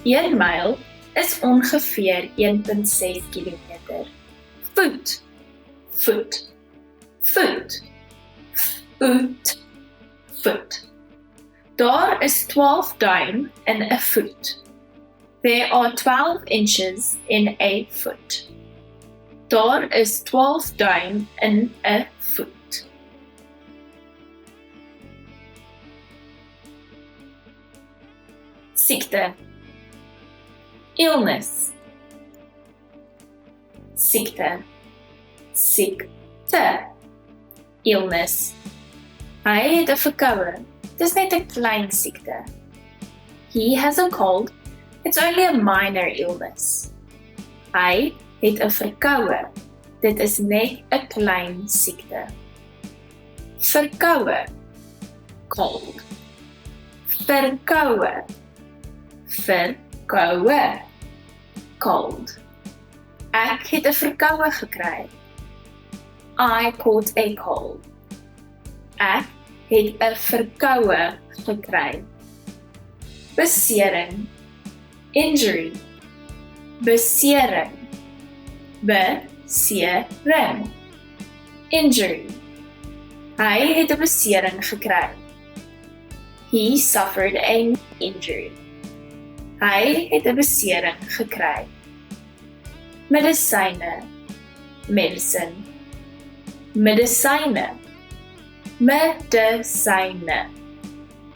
1 mile is ongeveer 1.6 kilometer. Foot. Foot. Foot. Foot. Foot. Daar is 12 duim in 'n voet. There are 12 inches in a foot. Daar is 12 duim in 'n voet. Siekte. Illness. Siekte. Siekte. Illness. Hy het 'n verkoue. Dis net 'n klein siekte. He has a cold. It's only a minor illness. Hy het 'n verkoue. Dit is net 'n klein siekte. Verkoue. Cold. Verkoue. Verkoue. Cold. Ek het 'n verkoue gekry. I caught a cold. Ek het 'n verkoue gekry. Besering. Injury. Besering. Besering. Injury. Hy het 'n besering gekry. He suffered an injury. Hy het 'n besering gekry. Medisyne. Medicine. Medisyne. Medisyne.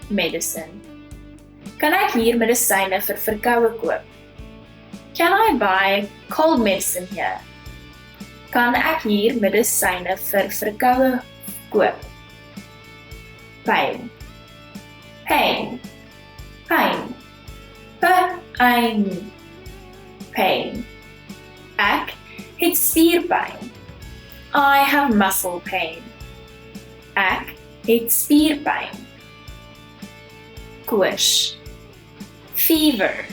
Medicine. Kan ek hier medisyne vir verkoue koop? Can I buy cold medicine here? Kan ek hier medisyne vir verkoue koop? Pain. Pain. Pain. Pain. Pain. Ek het spierpyn. I have muscle pain. Ek het spierpyn. Koors. Fever.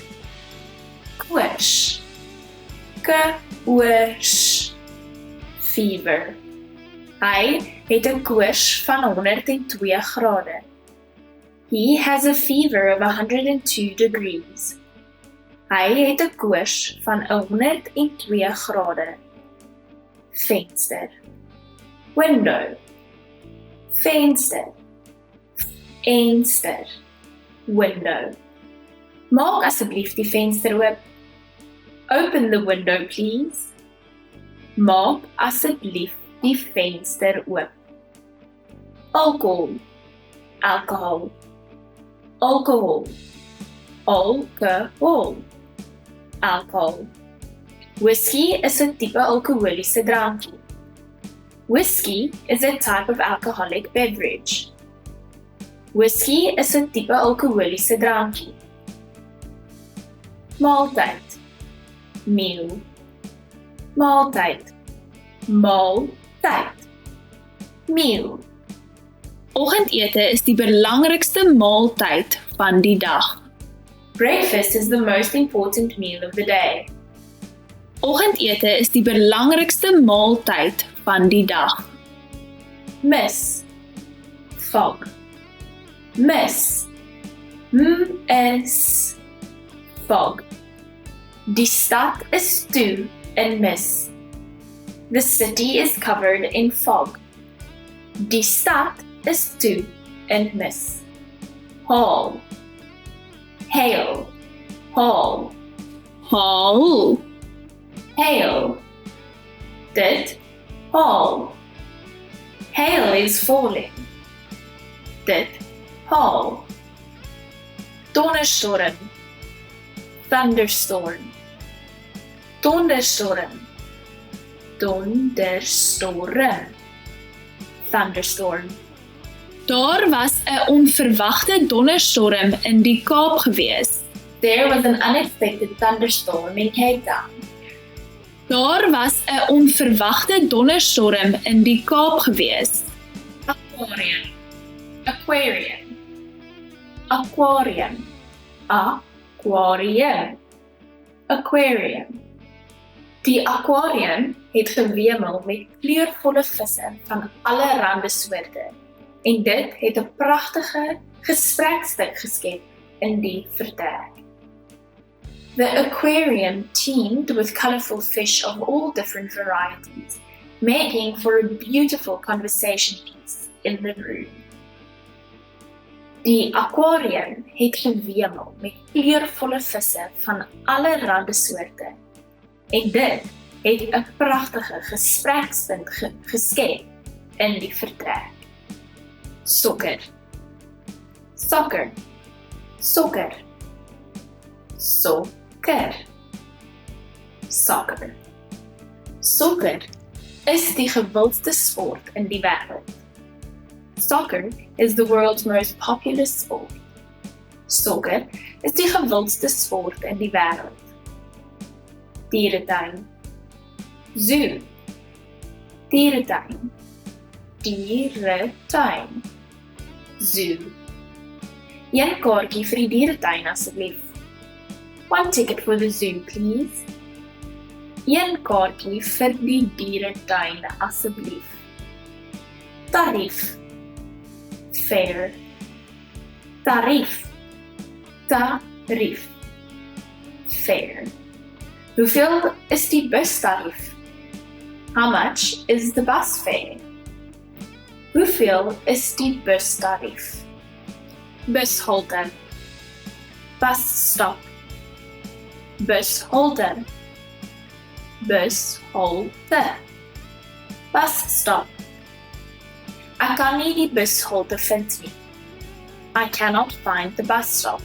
Koors. Koors. Fever. Hy het 'n koors van 102 grade. He has a fever of 102 degrees. Hy het 'n koors van 102 grade. Venster. Window. Venster. Venster. Window. Maak asseblief die venster oop. Open the window, please. Maak asseblief die venster oop. Alcohol. Alcohol. Alcohol. Alcohol. Alcohol. Whiskey is 'n tipe alkoholiese drankie. Whiskey is a type of alcoholic beverage. Whiskey is 'n tipe alkoholiese drankie. Maaltyd. Meal. Maaltyd. Maaltyd. Meal. Oggendete is die belangrikste maaltyd van die dag. Breakfast is the most important meal of the day. Oggendete is die belangrikste maaltyd van die dag. Mis. Fog. Mis. M-is. Fog. Die stad is toe in mis. The city is covered in fog. Die stad is toe in mis. Haal, hail, haal, Haal, hail. Dit, haal. Hail is falling. Dit, haal. Donderstorm, thunderstorm. Donderstorm, donderstorm. Thunderstorm. daar was 'n onverwagte donderstorm in die Kaap gewees. There was an unexpected thunderstorm in Cape Town. Daar was 'n onverwagte donderstorm in die Kaap gewees. Aquarium, aquarium, aquarium, aquarium, aquarium. Die aquarium het gewemel met kleurvolle visse van allerlei soorte en dit het 'n pragtige gesprekstuk geskep in die vertrek. The aquarium teemed with colorful fish of all different varieties, making for a beautiful conversation piece in the room. Die aquarium het gewemel met kleurvolle visse van allerlei soorte en dit het 'n pragtige gesprekspunt geskep in die vertrek. Sokker, soccer, soccer, soccer, soccer. Soccer is die gewildste sport in die wêreld. Soccer is the world's most popular sport. Soccer is die gewildste sport in die wêreld. Dieretuin, zoo, dieretuin, dieretuin, zoo. Een kaartjie vir die dieretuin asseblief. One ticket for the zoo, please. Een kaartjie vir die dieretuin asseblief. Tarief, fare, tarief, tarief, fare. Hoeveel is die bustarief? How much is the bus fare? Hoeveel is die bustarief? Bushalte, bus stop, bushalte, bushalte, bus stop. Ek kan nie die bushalte vind nie. I cannot find the bus stop.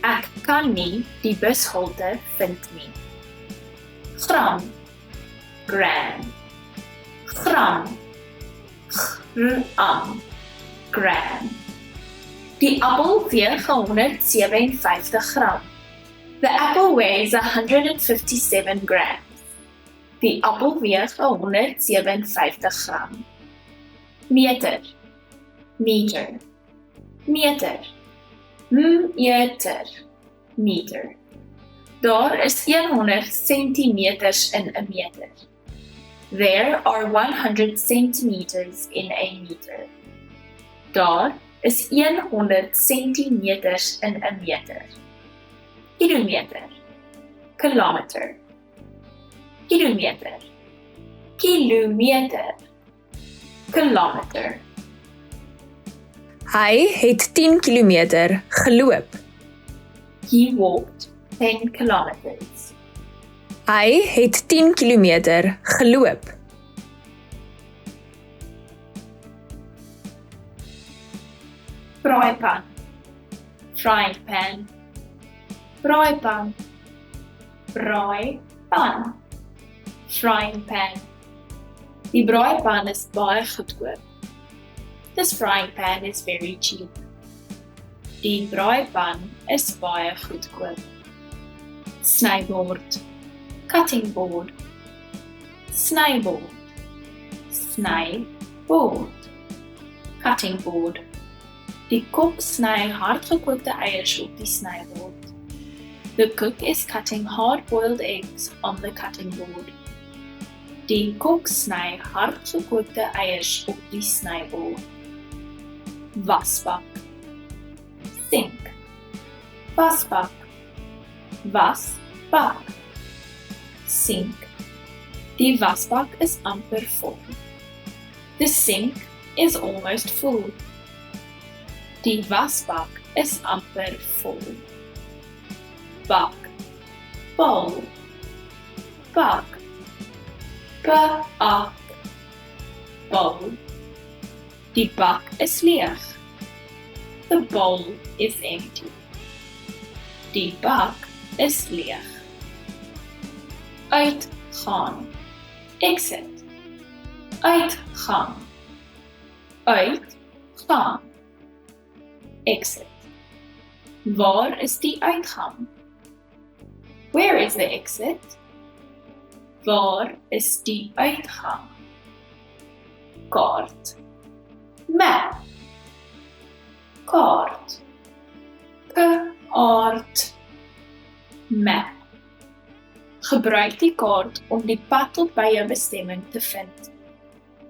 Ek kan nie die bushalte vind nie. Gram, gram, gram, gram, gram. Die appel weeg 157 gram. The apple weighs 157 grams. Die appel weeg 157 gram. Meter, meter, meter, meter, meter. Daar is 100 centimeters in 'n meter. There are 100 centimeters in a meter. Daar is 100 centimeters in 'n meter. Kilometer, kilometer, kilometer, kilometer, kilometer. Hy het 10 kilometer geloop. He walked 10 kilometers. Hy het 10 kilometer geloop. Braaipan, frying pan, braaipan, braaipan, frying pan. Die braaipan is baie goedkoop. This frying pan is very cheap. Die braaipan is baie goedkoop. Snybord, cutting board, snybord, snybord, cutting board. Die kok sny hardgekookte eiers op die snybord. The cook is cutting hard-boiled eggs on the cutting board. Die kok sny hardgekookte eiers op die snybord. Wasbak, sink, wasbak, wasbak, sink. Die wasbak is amper vol. The sink is almost full. Die wasbak is amper vol. Bak, bol, bak, bak, bol. Die bak is leeg. The bowl is empty. Die bak is leeg. Uitgaan. Exit. Uitgaan. Uitgaan. Exit. Waar is die uitgang? Where is the exit? Waar is die uitgang? Kaart. Map. Kaart. Kaart. Map. Gebruik die kaart om die pad tot by jou bestemming te vind.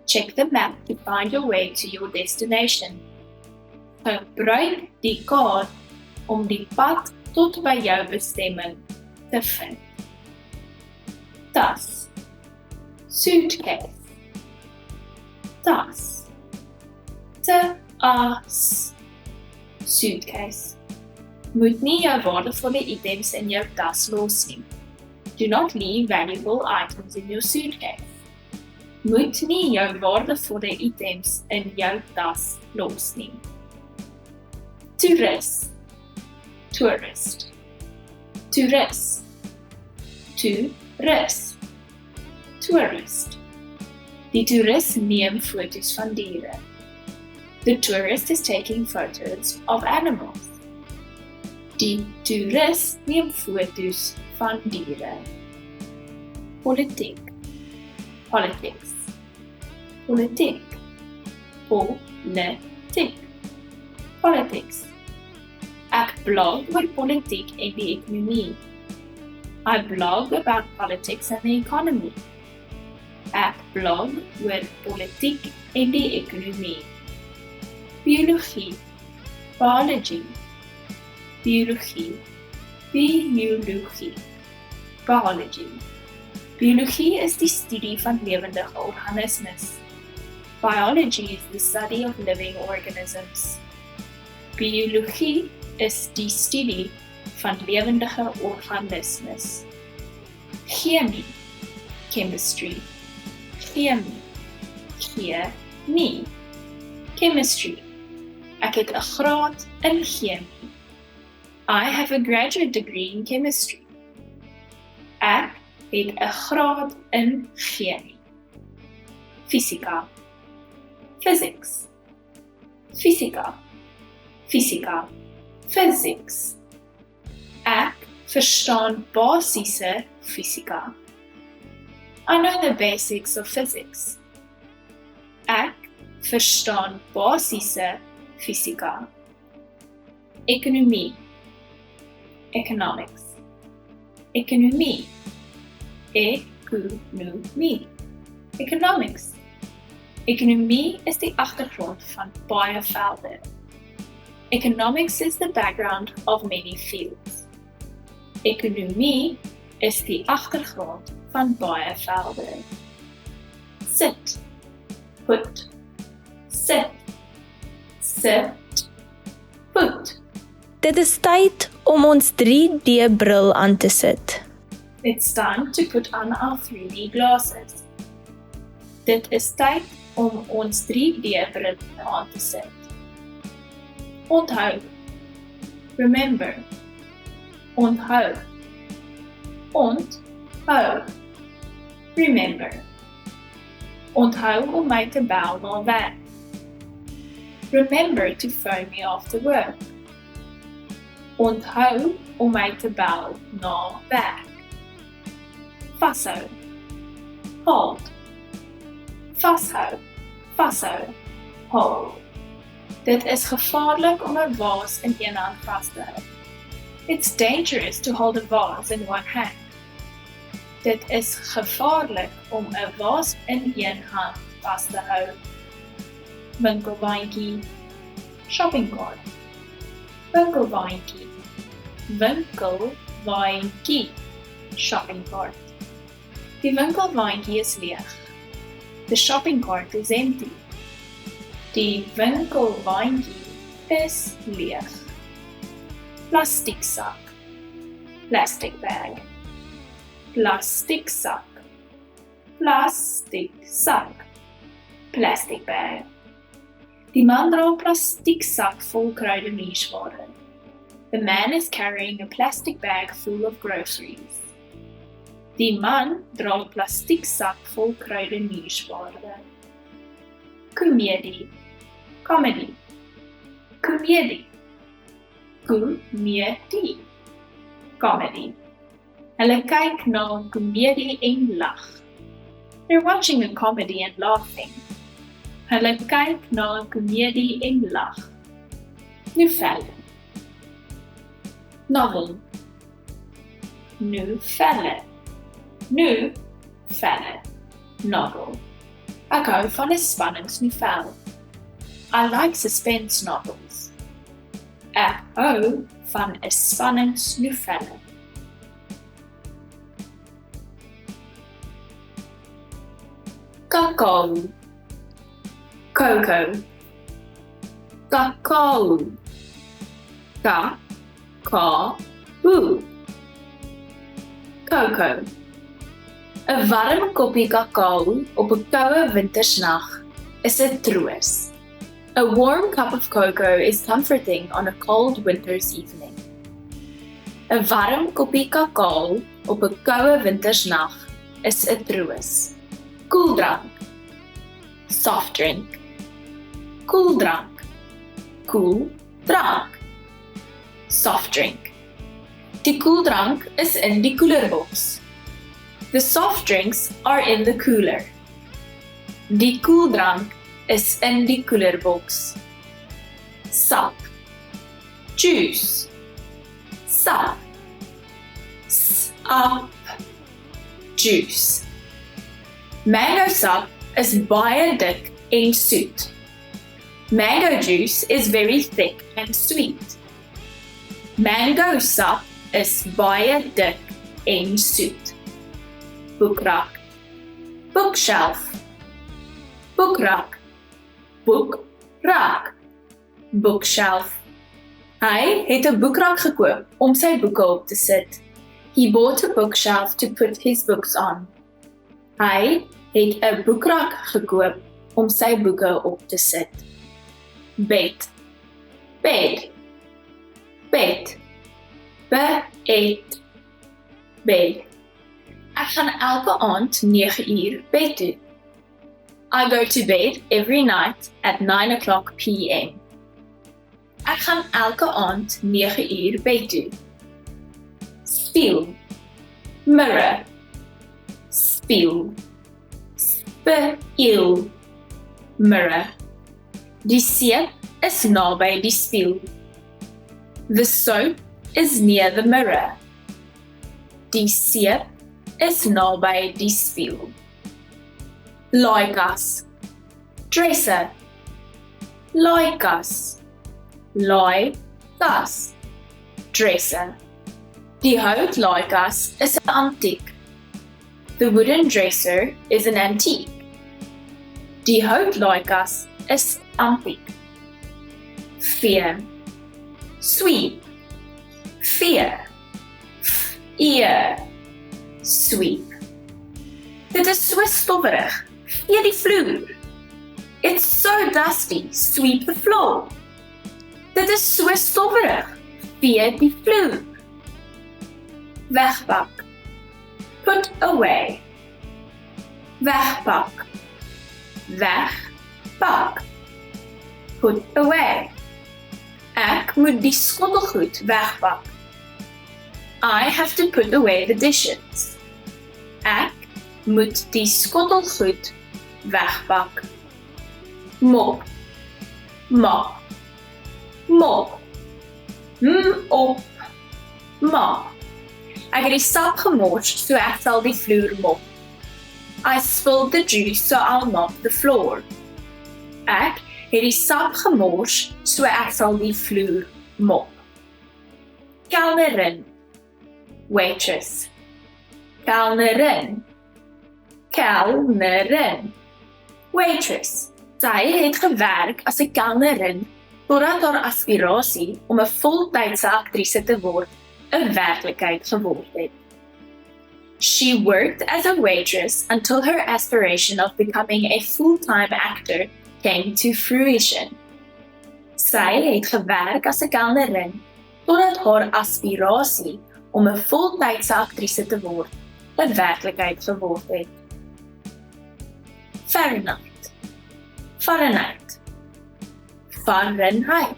Check the map to find your way to your destination. Gebruik die kaart om die pad tot by jou bestemming te vind. Tas. Suitcase. Tas. Tas. Suitcase. Moet nie jou waardevolle items in jou tas los nie. Do not leave valuable items in your suitcase. Moet nie jou waardevolle items in jou tas los nie. Toerist. Tourist. Toerist. Toerist. Tourist. Die toerist neem foto's van diere. The tourist is taking photos of animals. Die toerist neem foto's van diere. Politiek. Politics. Politiek. Politiek. Politics. Ek blog oor politiek en die ekonomie. I blog about politics and the economy. Ek blog oor politiek en die ekonomie. Biologie. Biology. Biologie. Biologie. Biology. Biologie is die studie van lewendige organismes. Biology is the study of living organisms. Biologie is die studie van lewendige organismes. Chemie. Chemistry. Chemie. Chemie. Chemistry. Ek het 'n graad in chemie. I have a graduate degree in chemistry. Ek het 'n graad in chemie. Fisika. Physics. Fisika. Fisika. Physics. Ek verstaan basiese fisika. I know the basics of physics. Ek verstaan basiese fisika. Ekonomie. Economics. Ekonomie. Ekonomie. Economics. Ekonomie is die agtergrond van baie velde. Economics is the background of many fields. Ekonomie is die agtergrond van baie velde. Sit. Put. Sit. Sit. Put. Dit is tyd om ons 3D-bril aan te sit. It's time to put on our 3D glasses. Dit is tyd om ons 3D-bril aan te sit. Onthou. Remember. Onthou. Onthou. Remember. Onthou om my te bel na werk. Remember to phone me after work. Onthou om my te bel na werk. Vashou. Hold. Vashou. Vashou. Hold. Dit is gevaarlik om 'n vaas in een hand vas te hou. It's dangerous to hold a vase in one hand. Dit is gevaarlik om 'n vaas in een hand vas te hou. Winkelwaandjie. Shopping cart. Winkelwaandjie. Winkelwaandjie. Shopping cart. Die winkelwaandjie is leeg. The The shopping cart is empty. Die winkelwaandjie is leeg. Plastieksak. Plastic bag. Plastic sak. Plastic sak. Plastic bag. Die man dra 'n plastieksak vol kruideniersware. The man is carrying a plastic bag full of groceries. Die man dra 'n plastieksak vol kruideniersware. Komedie. Comedy. Komedie. Komedie. Comedy. Hulle kyk na 'n komedie en lag. They're watching a comedy and laughing. Hulle kyk na 'n komedie en lag. Novelle. Novel. Novelle. Novelle. Novel. Ek hou van 'n spanningsnovel. I like suspense novels. Ek hou van 'n spanningsnovel. Kakao. Cocoa. Kakao. Kakao. Cocoa. 'n warm koppie kakao op 'n koue wintersnag is 'n troos. A warm cup of cocoa is comforting on a cold winter's evening. 'n warm koppie kakao op 'n koue wintersnag is 'n troos. Koeldrank. Soft drink. Koeldrank. Koeldrank. Soft drink. Die koeldrank is in die koelerboks. The soft drinks are in the cooler. Die koeldrank is in die koelerboks. Sap. Juice. Sap. Sap. Juice. Mango sap is baie dik en soet. Mango juice is very thick and sweet. Mango sap is baie dik en soet. Boekrak. Bookshelf. Boekrak. Boekrak. Bookshelf. Hy het 'n boekrak gekoop om sy boeke op te sit. He bought a bookshelf to put his books on. Hy het 'n boekrak gekoop om sy boeke op te sit. Bed. Bed. Bed. Bed. Bed. Ek gaan elke aand 9 uur bed toe. I go to bed every night at 9 p.m. Ek gaan elke aand 9 uur bed toe. Spieël. Mirror. Spieël. Spieël. Mirror. Die seep is naby die spieël. The soap is near the mirror. Die seep is naby die spieël. Laaikas. Dresser. Laaikas. Laaikas. Dresser. Die houtlaaikas is 'n antiek. The wooden dresser is an antique. Die houtlaaikas is antiek. Veer. Sweep. Veer. Ear. Sweep. Dit is so stofferig. Vee die vloer. It's so dusty. Sweep the floor. Dit is so stofferig. Vee die vloer. Wegpak. Put away. Wegpak. Wegpak. Put away. Ek moet die skottelgoed wegpak. I have to put away the dishes. Ek moet die skottelgoed wegpak. Mop. Mop. Mop. Mop. Mop. Ek het die sap gemors, so ek sal die vloer mop. I spilled the juice, so I'll mop the floor. Ek het die sap gemors, so ek sal die vloer mop. Kelnerin. Waitress. Kelnerin. Kelnerin. Waitress. Sy het gewerk as 'n kelnerin totdat haar aspirasie om 'n voltydse aktrise te word 'n werklikheid geword het. She worked as a waitress until her aspiration of becoming a full-time actor came to fruition. Sy het gewerk as 'n kelnerin totdat haar aspirasie om 'n voltydse aktrise te word 'n werklikheid geword het. Fahrenheit. Fahrenheit. Fahrenheit.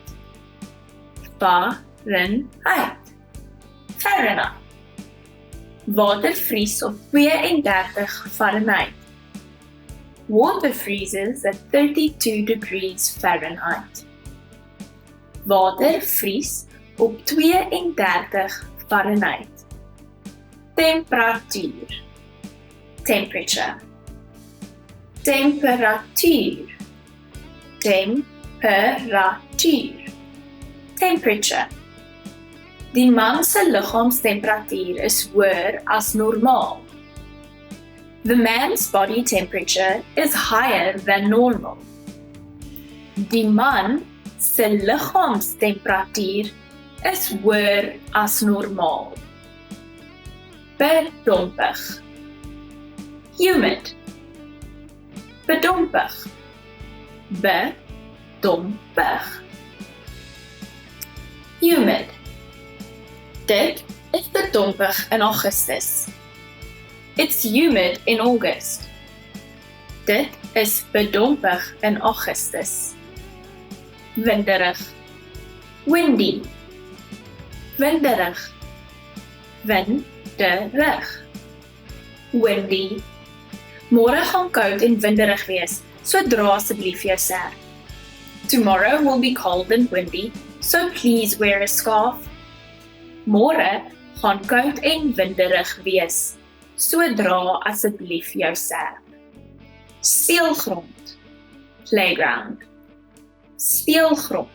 Fahrenheit. Fahrenheit. Water vries op 32 Fahrenheit. Water freezes at 32 degrees Fahrenheit. Water vries op 32 Fahrenheit. Temperatuur. Temperature. Temperatuur. Temperatuur. Temperature. Die man se liggaamstemperatuur is hoër as normaal. The man's body temperature is higher than normal. Die man se liggaamstemperatuur is hoër as normaal. Bedompig. Humid. Bedompig. Bedompig. Humid. Dit is bedompig in Augustus. It's humid in August. Dit is bedompig in Augustus. Winderig. Windy. Winderig. Winderig. Windy. Môre gaan koud en winderig wees, so dra asseblief jou serp. Tomorrow will be cold and windy, so please wear a scarf. Môre gaan koud en winderig wees, so dra asseblief jou serp. Speelgrond. Playground. Speelgrond.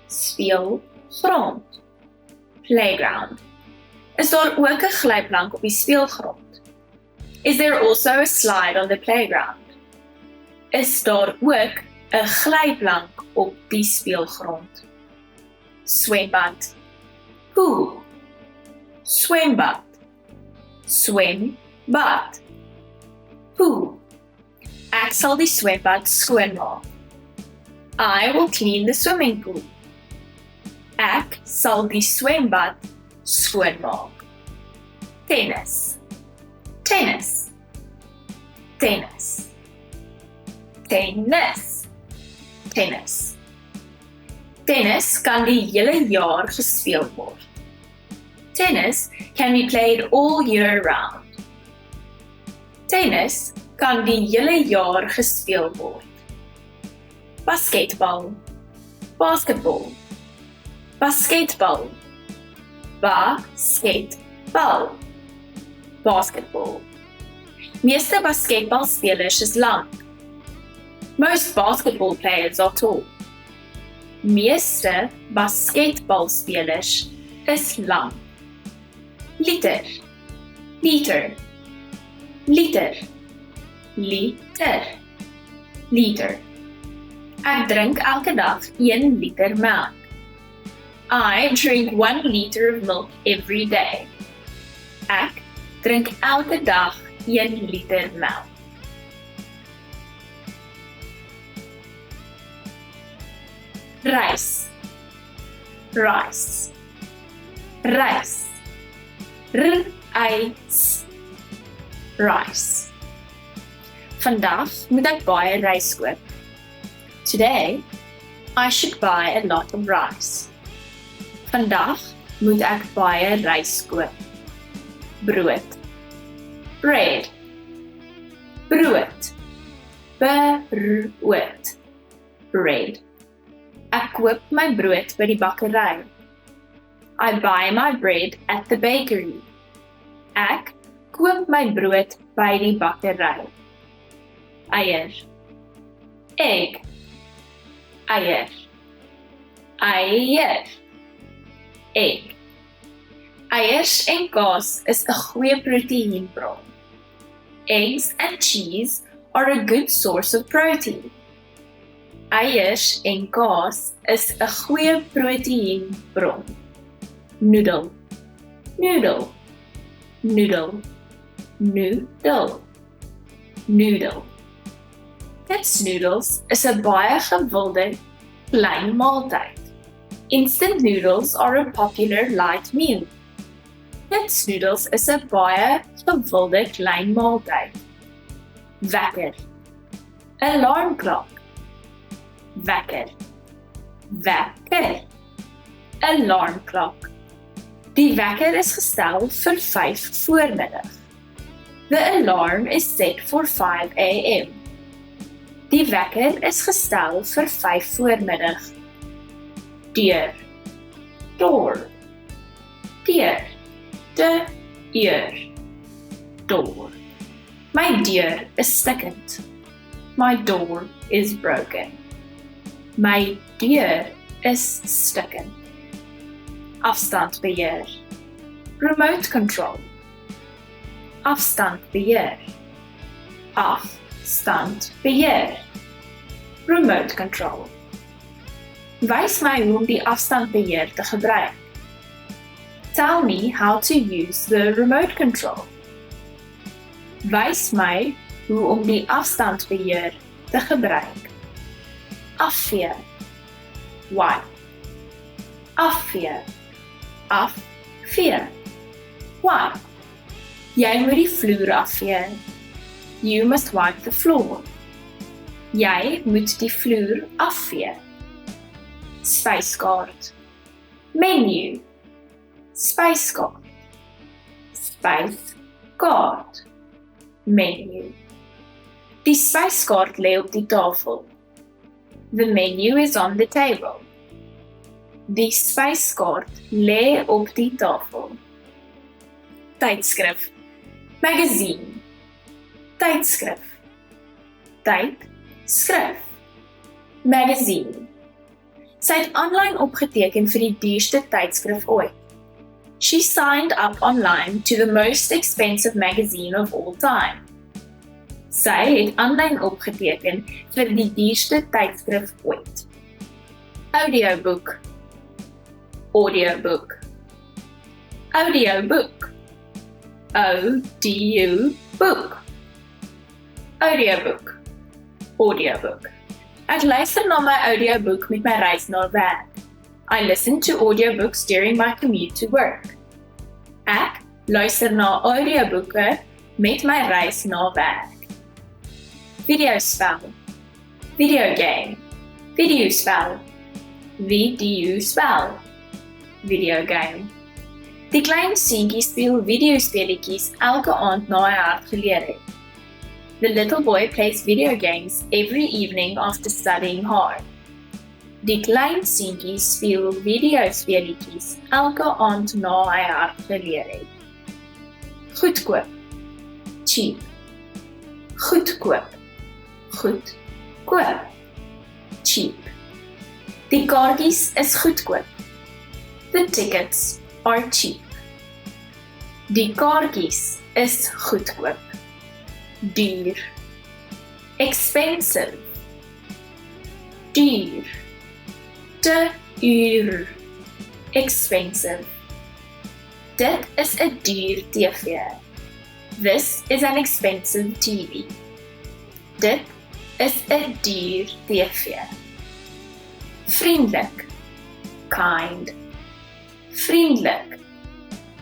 Speelgrond. Playground. Is daar ook 'n glyplank op die speelgrond? Is there also a slide on the playground? Is daar ook 'n glyplank op die speelgrond? Swembad. Pool. Swembad. Swembad. Pool. Ek sal die swembad skoonmaak. I will clean the swimming pool. Ek sal die swembad skoonmaak. Tennis. Tennis. Tennis. Tennis. Tennis. Tennis kan die hele jaar gespeel word. Tennis can be played all year round. Tennis kan die hele jaar gespeel word. Basketbal. Basketball. Basketbal. Basketbal. Basketball. Meeste basketbalspelers is lank. Most basketball players are tall. Meeste basketbalspelers is lank. Liter. Liter. Liter. Liter. Liter. Ek drink elke dag 1 liter melk. I drink 1 liter of milk every day. Ek drink elke dag 1 liter melk. Rice. Rice. Rice. R-I-C. Rice. Vandag moet ek baie rys koop. Today, I should buy a lot of rice. Vandag moet ek baie rys koop. Brood. Bread. Brood. Brood. Bread. Ek koop my brood by die bakkery. I buy my bread at the bakery. Ek koop my brood by die bakkery. Eier. Egg. Eier. Eier. Egg. Eiers en kaas is 'n goeie proteïenbron. Eggs and cheese are a good source of protein. Eiers en kaas is 'n goeie proteïenbron. Noodle, noodle, noodle, noodle, noodle. Kits noodles is 'n baie gewilde klein maaltyd. Instant noodles are a popular light meal. Kits noodles is 'n baie gewilde klein maaltyd. Wekker, alarmklok. Wekker, wekker, alarmklok. Die wekker is gestel vir 5 voormiddag. The alarm is set for 5 a.m. Die wekker is gestel vir 5 voormiddag. Deur, door, deur, de, eer, door. My deur is stikkend. My door is broken. My deur is stikkend. Afstandbeheer. Remote control. Afstandbeheer. Afstandbeheer. Remote control. Wys my hoe om die afstandbeheer te gebruik. Tell me how to use the remote control. Wys my hoe om die afstandbeheer te gebruik. Afvee. Wipe. Afvee. Afvee. Wipe. Jy moet die vloer afvee. You must wipe the floor. Jy moet die vloer afvee. Spyskaart. Menu. Spyskaart. Spyskaart. Menu. Die spyskaart lê op die tafel. The menu is on the table. Die spyskaart lê op die tafel. Tydskrif. Magazine. Tydskrif. Tydskrif. Magazine. Sy het aanlyn opgeteken vir die duurste tydskrif ooit. She signed up online to the most expensive magazine of all time. Sy het aanlyn opgeteken vir die duurste tydskrif ooit. Audioboek. Audioboek. Audioboek. Audioboek. Audioboek. Audioboek. Ek luister na my audioboek met my reis na werk. I listen to audiobooks during my commute to work. Ek luister na audioboeke met my reis na werk. Videospel. Videogame. Videospel. Videospel. Videogame. Die klein seentjie speel videospeletjies elke aand na hy hard geleer het. The little boy plays video games every evening after studying hard. Die klein seentjie speel videospeletjies elke aand na hy hard geleer het. Goedkoop. Cheap. Goedkoop. Goedkoop. Cheap. Die kaartjies is goedkoop. The tickets are cheap. Die kaartjies is goedkoop. Duur. Expensive. Duur. Te duur. Expensive. Dit is 'n duur TV. This is an expensive TV. Dit is 'n duur TV. Vriendelik. Kind. Vriendelik.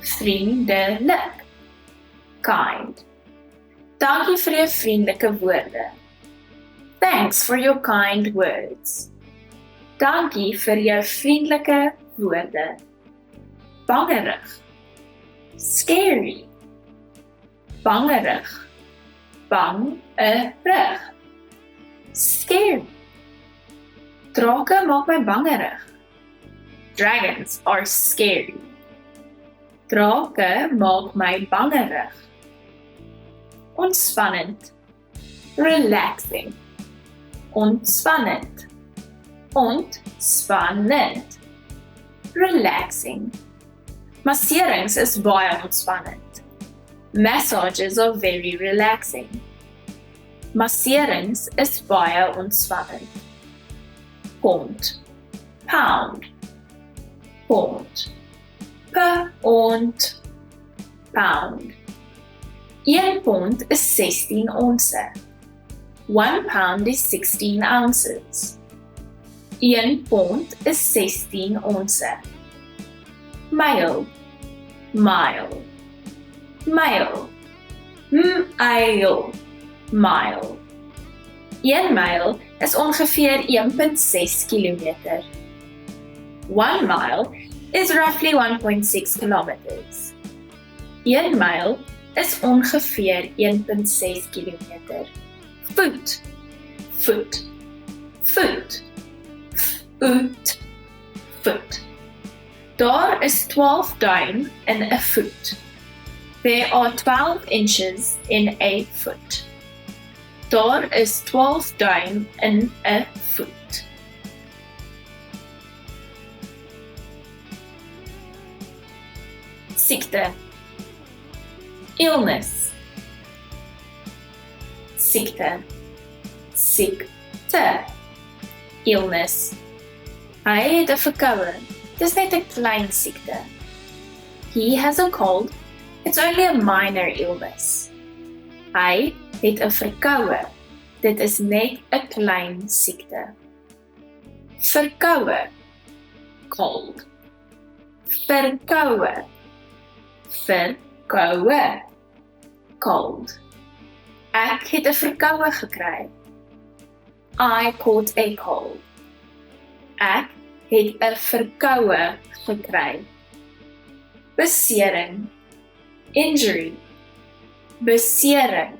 Vriendelik. Kind. Dankie vir jou vriendelike woorde. Thanks for your kind words. Dankie vir jou vriendelike woorde. Bangerig. Scary. Bangerig. Bangerig. Scary. Drake maak my bangerig. Dragons are scary. Drake maak my bangerig. Ontspannend. Relaxing. Ontspannend. Ontspannend. Relaxing. Masserings is baie ontspannend. Massages are very relaxing. Masserings is baie ontspanning. Pond, pound, pond, pond, pound. 1 pond is 16 onse. 1 pound is 16 ounces. 1 pond is 16 onse. Mile, mile, mile, mile, mile. 1 mile is ongeveer 1.6 kilometer. 1 mile is roughly 1.6 kilometers. 1 mile is ongeveer 1.6 kilometer. Voet, voet, voet, voet, voet. Daar is 12 duim in 'n voet. There are 12 inches in a foot. Daar is 12 duim in 'n voet. Siekte. Illness. Siekte. Siekte. Illness. Hy het 'n verkoue. Dis net 'n klein siekte. He has a cold. It's only a minor illness. Hy het 'n verkoue. Dit is net 'n klein siekte. Verkoue. Cold. Verkoue. Verkoue. Cold. Ek het 'n verkoue gekry. I caught a cold. Ek het 'n verkoue gekry. Besering. Injury. Besering.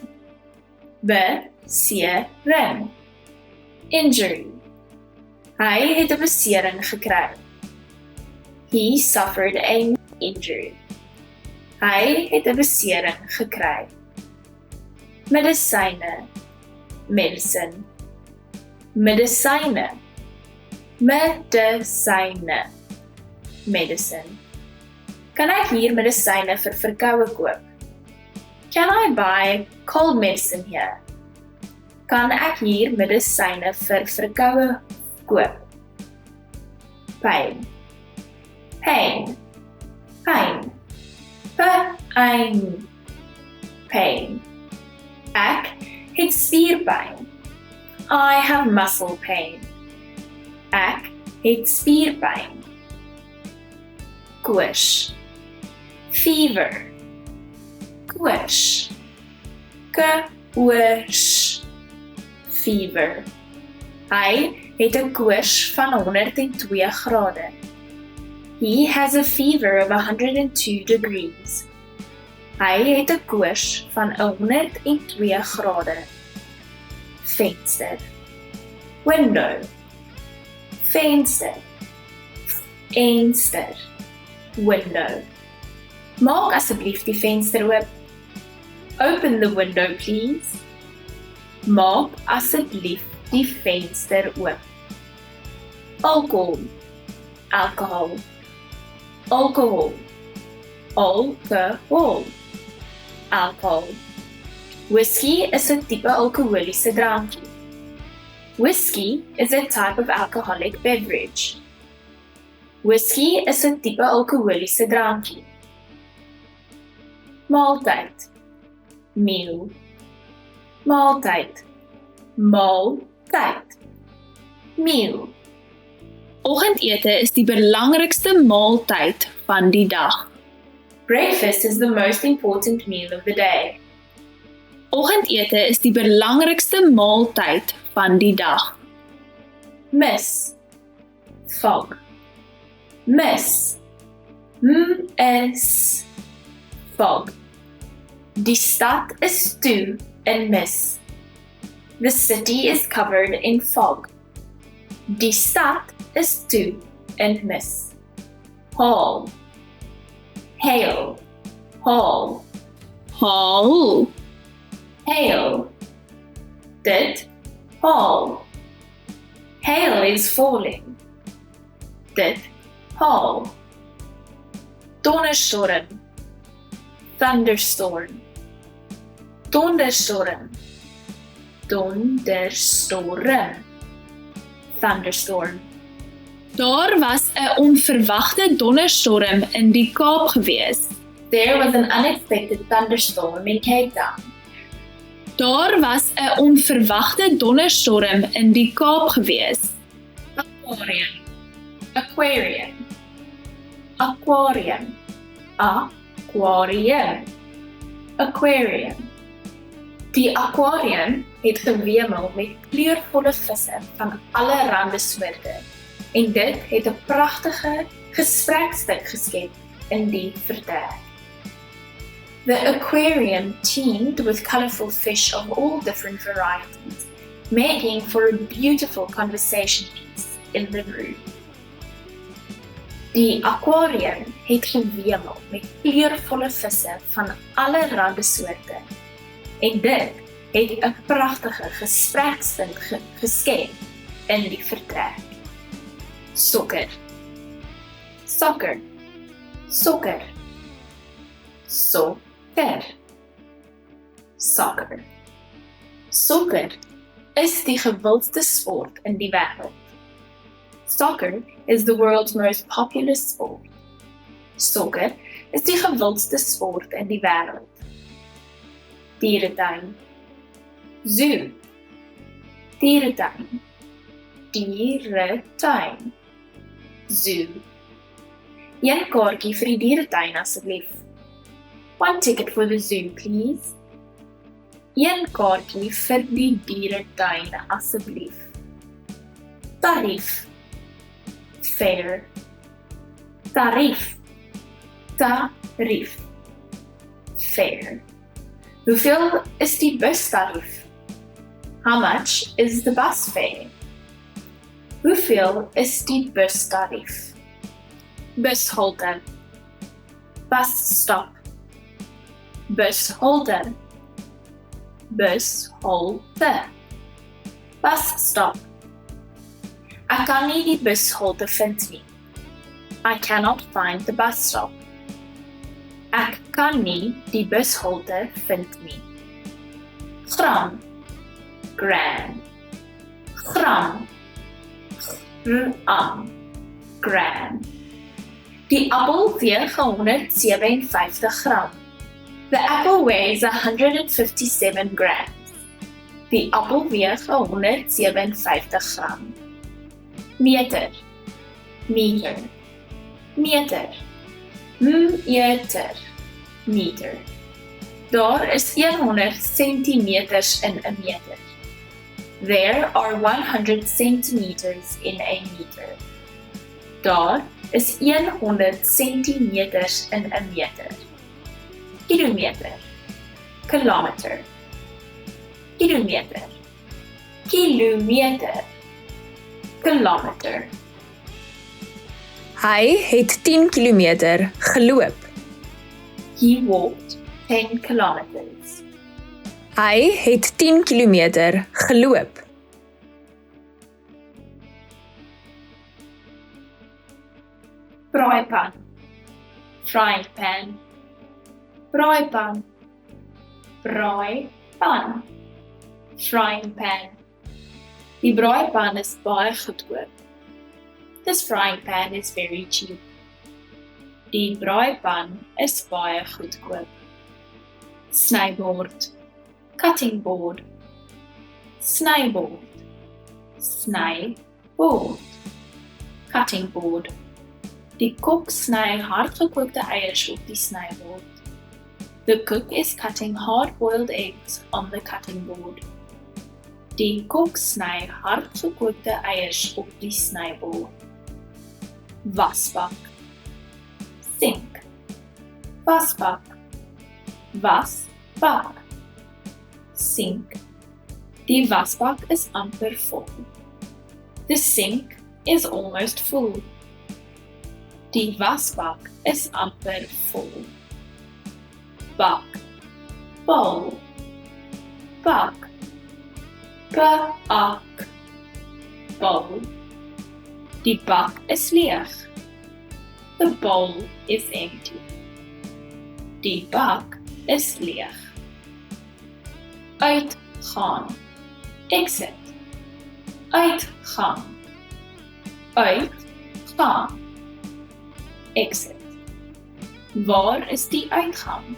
Besering. Injury. Hy het 'n besering gekry. He suffered a injury. Hy het 'n besering gekry. Medisyne. Medicine. Medisyne. Medisyne. Medicine. Kan ek hier medisyne vir verkoue koop? Can I buy cold medicine here? Kan ek hier medisyne vir verkoue koop? Pain. Pain. Pain. Pain. Pain. Ek het spierpyn. I have muscle pain. Ek het spierpyn. Koors. Fever. Koors. Koors. Fever. Hy het 'n koors van 102 grade. He has a fever of 102 degrees. Hy het 'n koors van 102 grade. Venster. Window. Venster. Venster. Window. Maak asseblief die venster oop. Open the window, please. Maak asseblief die venster oop. Alcohol. Alcohol. Alcohol. Alcohol. Alcohol. Whiskey is 'n tipe alkoholiese drankie. Whiskey is a type of alcoholic beverage. Whiskey is 'n tipe alkoholiese drankie. Maaltyd. Meal. Maaltyd. Maaltyd. Meal. Oggendete is die belangrikste maaltyd van die dag. Breakfast is the most important meal of the day. Oggendete is die belangrikste maaltyd van die dag. Mis. Fog. Mis. Is. Fog. Die stad is toe in mis. The city is covered in fog. Die stad is toe in mis. Haul. Hail. Haul. Haal. Hail. Dit. Haul. Hail is falling. Dit. Haul. Donderstorm. Thunderstorm. Donderstorm. donderstorm. Thunderstorm. Daar was 'n onverwagte donderstorm in die Kaap gewees. There was an unexpected thunderstorm in Cape Town. Daar was 'n onverwagte donderstorm in die Kaap gewees. Aquarium. Aquarium. Aquarium. Aquarium. Aquarium. Die aquarium het gewemel met kleurvolle visse van allerlei soorte en dit het 'n pragtige gesprekstuk geskep in die vertrek. The aquarium teemed with colorful fish of all different varieties, making for a beautiful conversation piece in the room. Die aquarium het gewemel met kleurvolle visse van allerlei soorte en dit het 'n pragtige gesprekstuk geskep in die vertrek. Sokker. Soccer. Soccer. Soccer. Soccer. Soccer is die gewildste sport in die wêreld. Soccer is the world's most popular sport. Soccer is die gewildste sport in die wêreld. Dieretuin. Zoo. Dieretuin. Dieretuin. Zoo. Een kaartjie vir die dieretuin asseblief. One ticket for the zoo, please. Een kaartjie vir die dieretuin asseblief. Tarief. Fare. Tarief. Tarief. Fare. Hoeveel is die bustarief? How much is the bus fare? Hoeveel is die bustarief? Bushalte. Bus stop. Bushalte. Bushalte. Bus stop. Ek kan nie die bushalte vind nie. I cannot find the bus stop. Ek kan nie die bushalte vind nie. Gram. Gram. Gram. Gram. Die appel weeg 157 gram. The apple weighs 157 grams. Die appel weeg 157 gram. Meter. Meter. Meter. Meter. Meter. Daar is 100 centimeters in 'n meter. There are 100 centimeters in a meter. Daar is 100 centimeters in 'n meter. Kilometer. Kilometer. Kilometer. Kilometer. Kilometer. Hy het 10 kilometer geloop. He walked 10 kilometers. Hy het 10 kilometer geloop. Braaipan. Frying pan. Braaipan. Braaipan. Frying pan. Die braaipan is baie goedkoop. This frying pan is very cheap. Die braaipan is baie goedkoop. Snybord. Cutting board. Snybord. Snybord. Cutting board. Die kok sny hardgekookte eiers op die snybord. The cook is cutting hard-boiled eggs on the cutting board. Die kok sny hardgekookte eiers op die snybord. Wasbak. Sink. Wasbak. Wasbak. Sink. Die wasbak is amper vol. The sink is almost full. Die wasbak is amper vol. Bak. Bol. Bak. Bak. Bol. Die bak is leeg. The bowl is empty. Die bak is leeg. Uitgaan. Exit. Uitgang. Uitgang. Exit. Waar is die uitgang?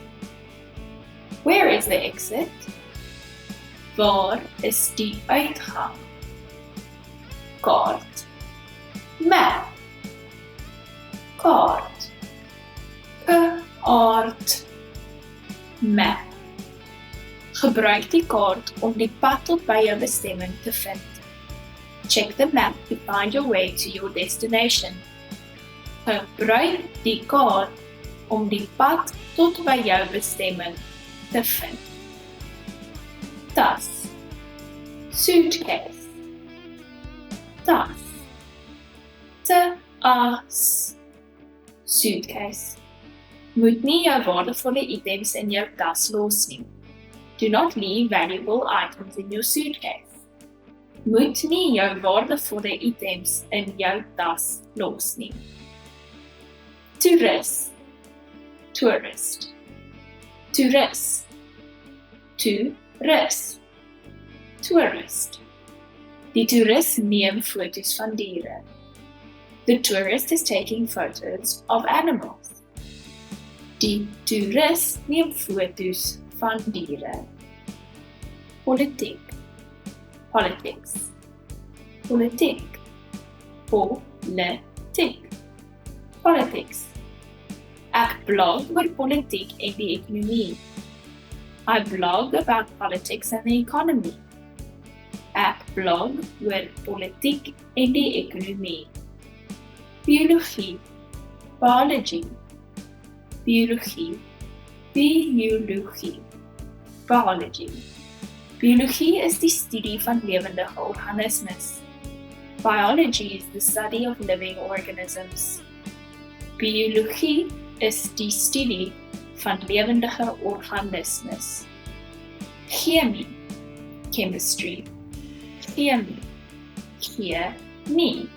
Where is the exit? Waar is die uitgang? Kaart. Map. Kaart. Kaart. Map. Gebruik die kaart om die pad tot by jou bestemming te vind. Check the map to find your way to your destination. Gebruik die kaart om die pad tot by jou bestemming te vind. Tas. Suitcase. Tas. Tas. Suitcase. Moet nie jou waardevolle items in jou tas los nie. Do not leave valuable items in your suitcase. Moet nie jou waardevolle items in jou tas los nie. Toerist. Tourist. Toerist. Toerist. Tourist. Die toerist neem foto's van diere. The tourist is taking photos of animals. Die toerist neem foto's van diere. Politiek. Politics. Politiek. Politiek. Politics. Ek blog oor politiek en die ekonomie. I blog about politics and the economy. Ek blog oor politiek en die ekonomie. Biologie. Biology. Biologie. Biologie. Biology. Biologie is die studie van lewendige organismes. Biology is the study of living organisms. Biologie is die studie van lewendige organismes. Chemie. Chemistry. Chemie. Chemie.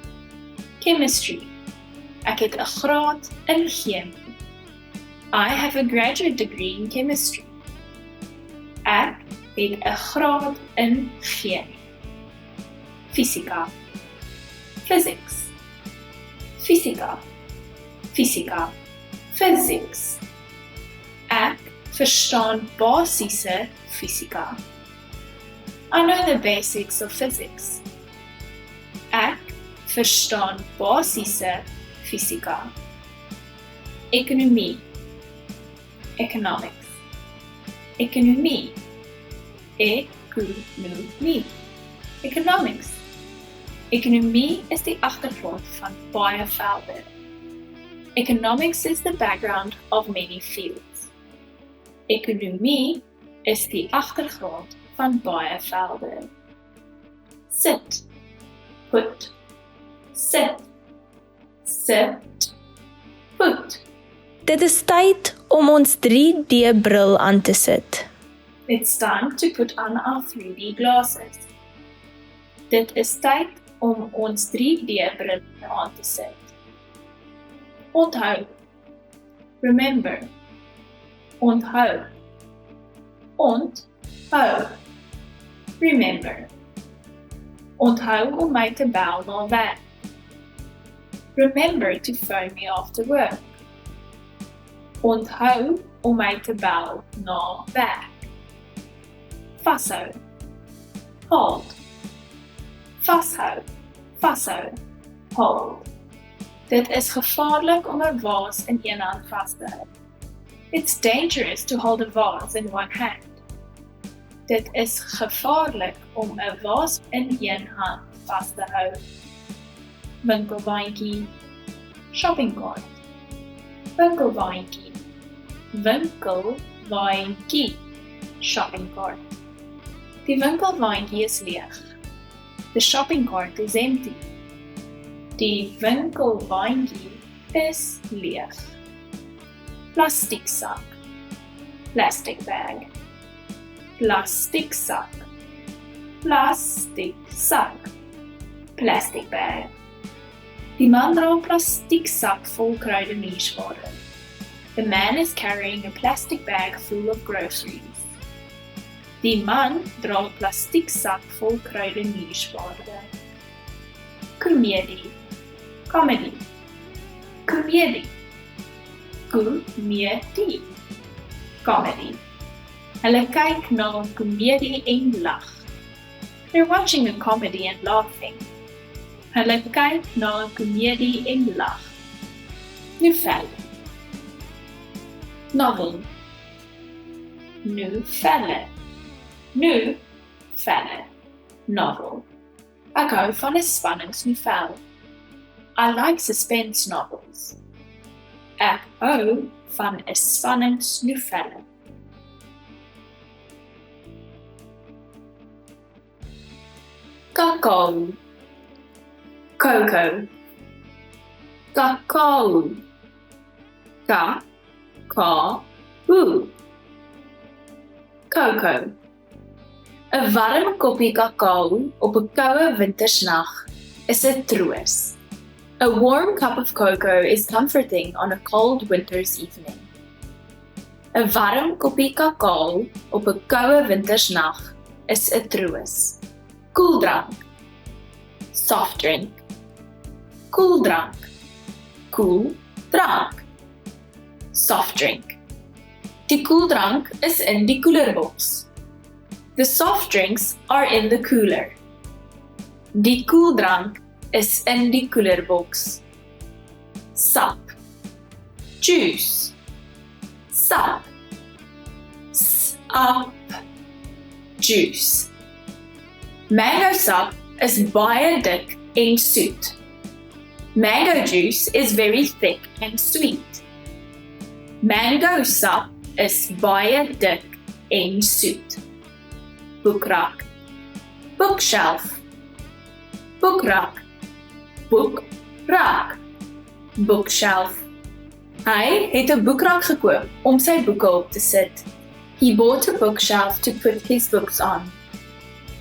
Chemistry. Ek het 'n graad in chemie. I have a graduate degree in chemistry. Ek het 'n graad in chemie. Fisika. Physics. Fisika. Fisika. Physics. Ek verstaan basiese fisika. I know the basics of physics. Ek verstaan basiese fisika. Ekonomie. Economics. Ekonomie. Ekonomie. Economics. Ekonomie is die agtergrond van baie velde. Economics is the background of many fields. Ekonomie is die agtergrond van baie velde. Sit. Put. Sit. Sit. Put. Dit is tyd om ons 3D-bril aan te sit. It's time to put on our 3D glasses. Dit is tyd om ons 3D-bril aan te sit. Onthou. Remember. Onthou. Onthou. Remember. Onthou om my te bel na werk. Remember to phone me after work. Onthou om my te bel na werk. Vashou. Hold. Vashou. Vashou. Hold. Dit is gevaarlik om 'n vaas in een hand vas te hou. It's dangerous to hold a vase in one hand. Dit is gevaarlik om 'n vaas in een hand vas te hou. Winkelwaandjie. Shopping cart. Winkelwaandjie. Winkelwaandjie. Shopping cart. Die winkelwaandjie is leeg. The shopping cart is empty. Die winkelwaandjie is leeg. Plastieksak. Plastic bag. Plastieksak. Plastieksak. Plastic bag. Die man dra 'n plastieksak vol kruideniersware. The man is carrying a plastic bag full of groceries. Die man dra 'n plastieksak vol kruidenierswaarde. Komedie. Comedy. Komedie. Komedie. Comedy. Hulle kyk na 'n komedie en lag. They're watching a comedy and laughing. Hulle kyk na 'n komedie en lag. Novelle. Novel. Novelle. Novelle. Novel. Ek hou van 'n spanningsnovel. I like suspense novels. Ek hou van 'n spanningsnovel. Kakao. Cocoa. Kakao. Ka-ka-oo. Cocoa. 'n warm koppie kakao op 'n koue wintersnag is 'n troos. A warm cup of cocoa is comforting on a cold winter's evening. 'n warm koppie kakao op 'n koue wintersnag is 'n troos. Koeldrank. Soft drink. Koeldrank. Koeldrank. Soft drink. Die koeldrank is in die koelerboks. The soft drinks are in the cooler. Die koeldrank is in die koelerboks. Sap. Juice. Sap. Sap. Juice. Mango sap is baie dik en soet. Mango juice is very thick and sweet. Mango sap is baie dik en soet. Boekrak. Bookshelf. Boekrak. Boekrak. Bookshelf. Hy het 'n boekrak gekoop om sy boeke op te sit. He bought a bookshelf to put his books on.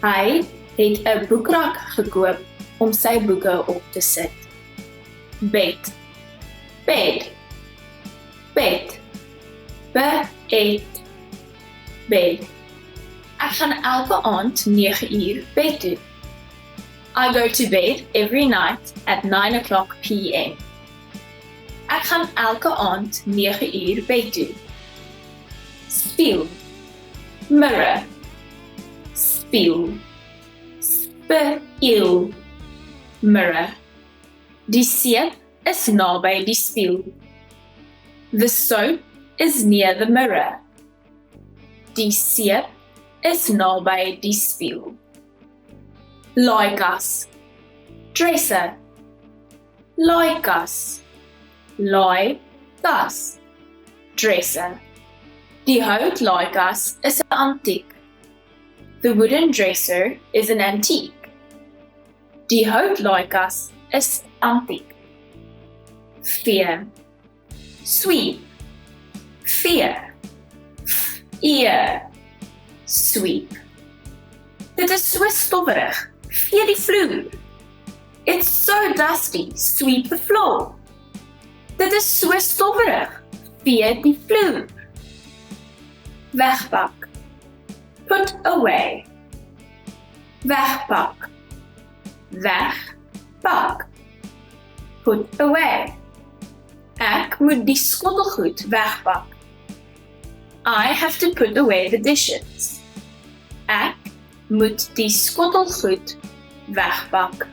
Hy het 'n boekrak gekoop om sy boeke op te sit. Bed. Bed. Bed. Bed. Bed. Ek gaan elke aand 9 uur bed toe. I go to bed every night at 9 o'clock p.m. Ek gaan elke aand 9 uur bed toe. Spieël. Mirror. Spieël. Spieël. Mirror. Die seep is naby die spieël. The soap is near the mirror. Die seep is naby die spieël. Laaikas. Dresser. Laaikas. Laaikas. Dresser. Die houtlaaikas is 'n antiek. The wooden dresser is an antique. Die houtlaaikas is antiek. Vee. Sweep. Vee. Ear. Sweep. Dit is so stowwerig. Vee die vloer. It's so dusty. Sweep the floor. Dit is so stowwerig. Vee die vloer. Wegpak. Put away. Wegpak. Wegpak. Put away. Ek moet die skottelgoed wegpak. I have to put away the dishes. Ek moet die skottelgoed wegpak.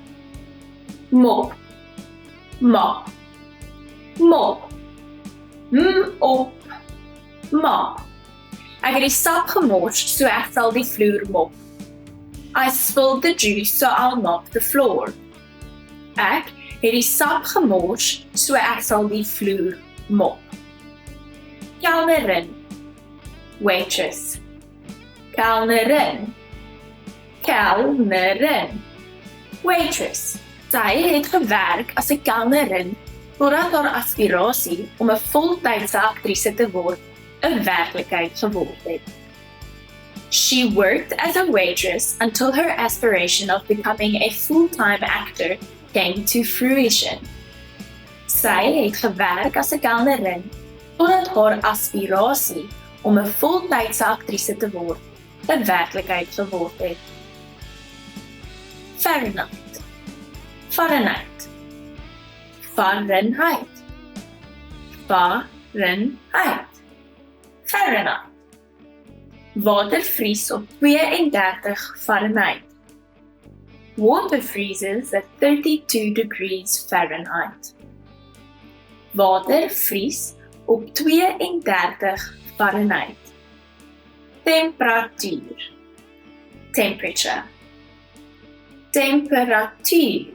Mop. Mop. Mop. Mop. Mop. Ek het die sap gemors, so ek sal die vloer mop. I spilled the juice, so I'll mop the floor. Ek het die sap gemors, so ek sal die vloer mop. Kelnerin. Waitress. Kelnerin. Kelnerin. Waitress. Sy het gewerk as 'n kelnerin totdat haar aspirasie om 'n voltydse aktrise te word 'n werklikheid geword het. She worked as a waitress until her aspiration of becoming a full-time actor came to fruition. Sy het gewerk as 'n kelnerin totdat haar aspirasie om 'n voltydse aktrise te word 'n werklikheid geword het. Fahrenheit, Fahrenheit, Fahrenheit, Fahrenheit, Fahrenheit. Water vries op 32 Fahrenheit. Water freezes at 32 degrees Fahrenheit. Water vries op 32 Fahrenheit. Temperatuur, temperature, temperatuur,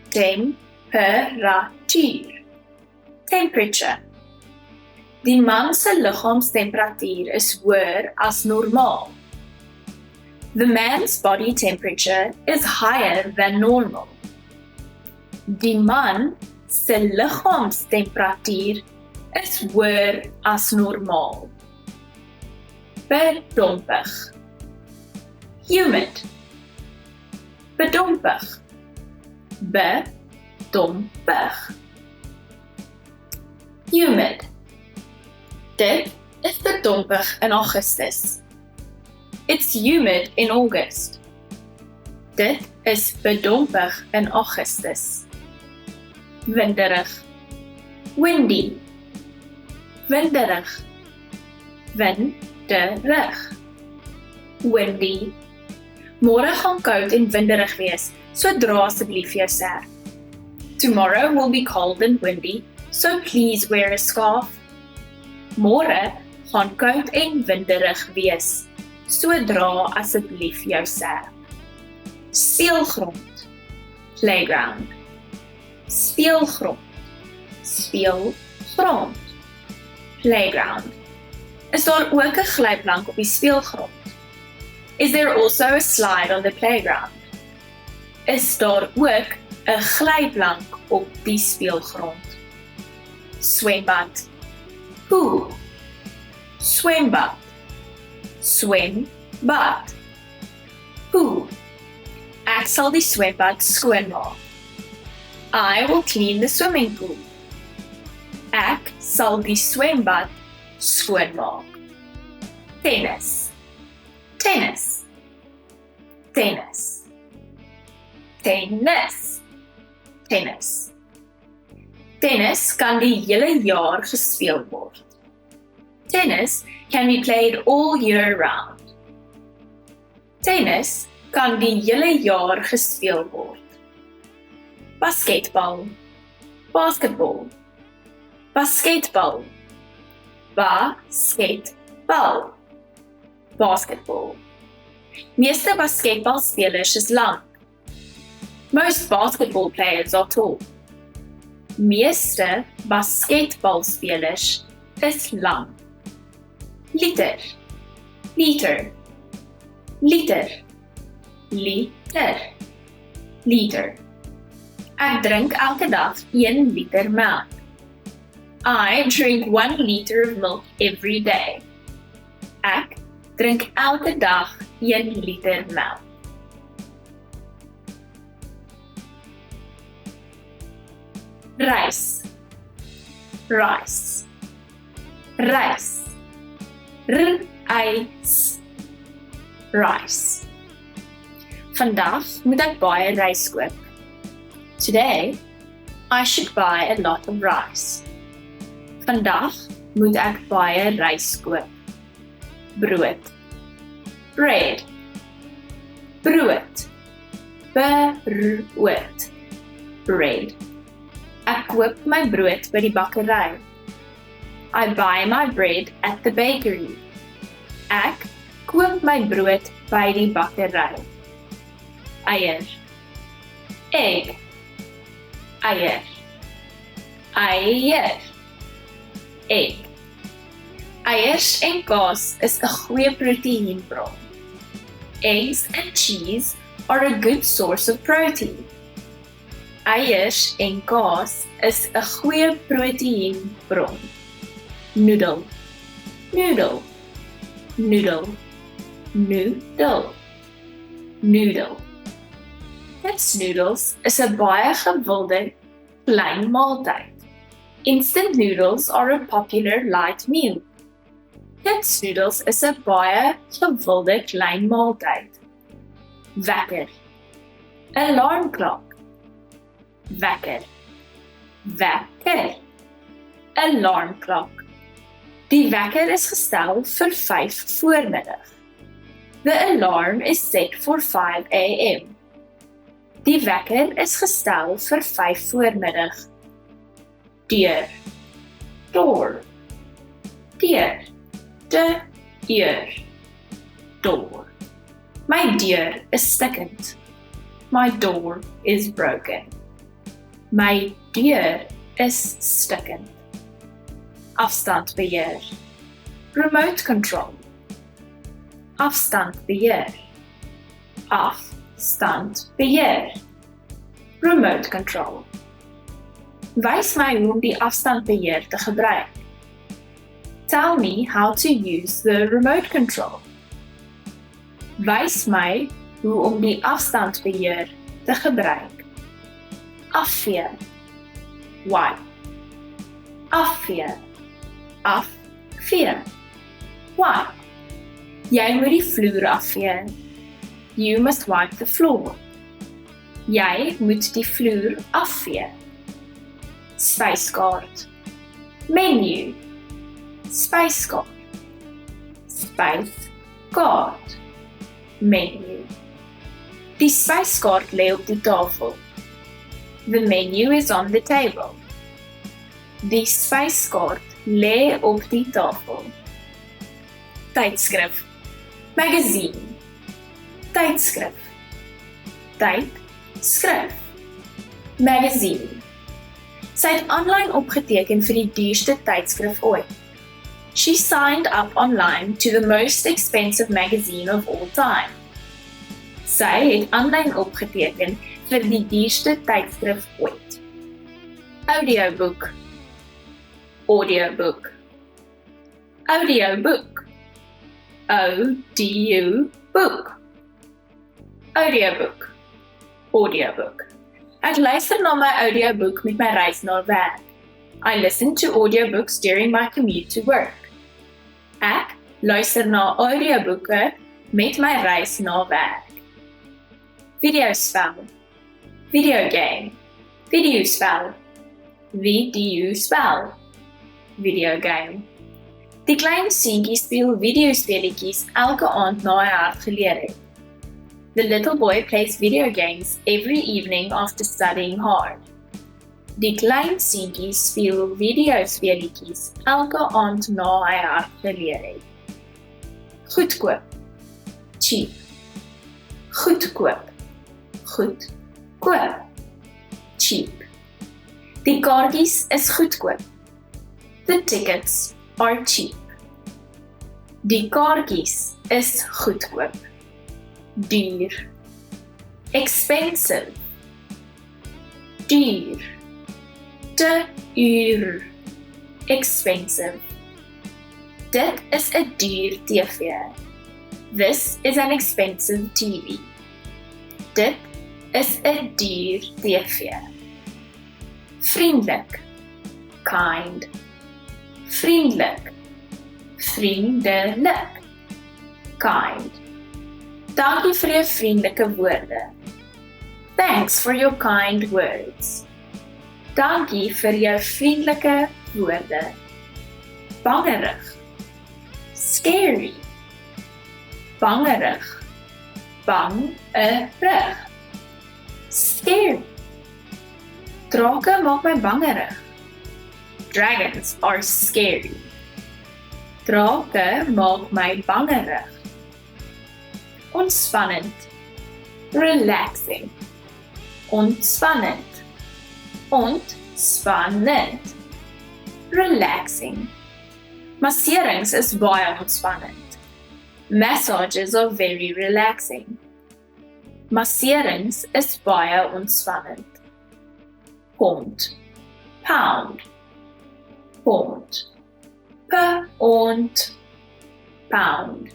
temperatuur, temperature. Die man se liggaamstemperatuur is hoër as normaal. The man's body temperature is higher than normal. Die man se liggaamstemperatuur is hoër as normaal. Bedompig, humid, bedompig, bedompig, humid. Dit is bedompig in Augustus. It's humid in August. Dit is bedompig in Augustus. Winderig, windy, winderig, winderig, windy. Môre gaan koud en winderig wees, so dra asseblief jou serf. Tomorrow will be cold and windy, so please wear a scarf. Môre gaan koud en winderig wees, so dra asseblief jou serf. Speelgrond, playground, speelgrond, speelgrond, playground. Is daar ook 'n glyplank op die speelgrond? Is there also a slide on the playground? Is daar ook 'n glyplank op die speelgrond? Swembad, pool, swembad, swembad, pool. Ek sal die swembad skoonmaak. I will clean the swimming pool. Ek sal die swembad skoonmaak. Tennis, tennis, tennis, tennis, tennis. Tennis kan die hele jaar gespeel word. Tennis can be played all year round. Tennis kan die hele jaar gespeel word. Basketbal, basketbal, basketbal, basketbal, basketbal. Meeste basketbalspelers is lang. Most basketball players are tall. Meeste basketbalspelers is lang. Liter, liter, liter, liter, liter. Ek drink elke dag 1 liter melk. I drink 1 liter of milk every day. Ek drink elke dag 1 liter melk. Rice, rice, rice, rice, rice. Vandag moet ek baie rys koop. Today, I should buy a lot of rice. Vandag moet ek baie rys koop. Brood, bread, brood, brood, bread. Ek koop my brood by die bakkery. I buy my bread at the bakery. Ek koop my brood by die bakkery. Eier, egg, eier, eier, egg. Eiers en kaas is 'n goeie proteïenbron. Eggs and cheese are a good source of protein. Eiers en kaas is 'n goeie proteïenbron. Noodle, noodle, noodle, noodle, noodle. Cups noodles is 'n baie gewilde klein maaltyd. Instant noodles are a popular light meal. Kitsnoedels is 'n baie gewilde klein maaltyd. Wekker. Alarmklok. Wekker. Wekker. Alarmklok. Die wekker is gestel vir 5 voormiddag. The alarm is set for 5 a.m. Die wekker is gestel vir 5 voormiddag. Deur. Door. Deur. Deur. Door. My deur is stikkend. My door is broken. My deur is stikkend. Afstandbeheer. Remote control. Afstandbeheer. Afstandbeheer. Remote control. Wys my hoe om die afstandbeheer te gebruik. Tell me how to use the remote control. Wys my hoe om die afstandbeheer te gebruik. Afvee. Wipe. Afvee. Afvee. Wipe. Jy moet die vloer afvee. You must wipe the floor. Jy moet die vloer afvee. Spyskaart. Menu. Spyskaart. Spyskaart. Menu. Die spyskaart lê op die tafel. The menu is on the table. Die spyskaart lê op die tafel. Tydskrif. Magazine. Tydskrif. Tydskrif. Magazine. Sy het aanlyn opgeteken vir die duurste tydskrif ooit. She signed up online to the most expensive magazine of all time. Sy het aanlyn opgeteken vir die duurste tydskrif ooit. Audioboek. Audioboek. Audioboek. Audioboek. Audioboek. Audioboek. Ek luister na my audioboek met my reis na werk. I listen to audiobooks during my commute to work. Ek luister na audioboeke met my reis na werk. Videospel. Videogame. Videospel. Videospel. Videogame. Die klein seentjie speel videospeletjies elke aand na hy hard geleer het. The little boy plays video games every evening after studying hard. Die klein seentjie speel videospeletjies elke aand na hy hard geleer het. Goedkoop. Cheap. Goedkoop. Goedkoop. Cheap. Die kaartjies is goedkoop. The tickets are cheap. Die kaartjies is goedkoop. Duur. Expensive. Duur. Te duur. Expensive. Dit is 'n duur TV. This is an expensive TV. Dit is 'n duur TV. Vriendelik. Kind. Vriendelik. Vriendelik. Kind. Dankie vir jou vriendelike woorde. Thanks for your kind words. Dankie vir jou vriendelike woorde. Bangerig. Scary. Bangerig. Bangerig. Scary. Drake maak my bangerig. Dragons are scary. Drake maak my bangerig. Ontspannend. Relaxing. Ontspannend. Ontspannend. Relaxing. Masserings is baie ontspannend. Massages are very relaxing. Masserings is baie ontspannend. Pond. Pound. Pond. Pond. Pound.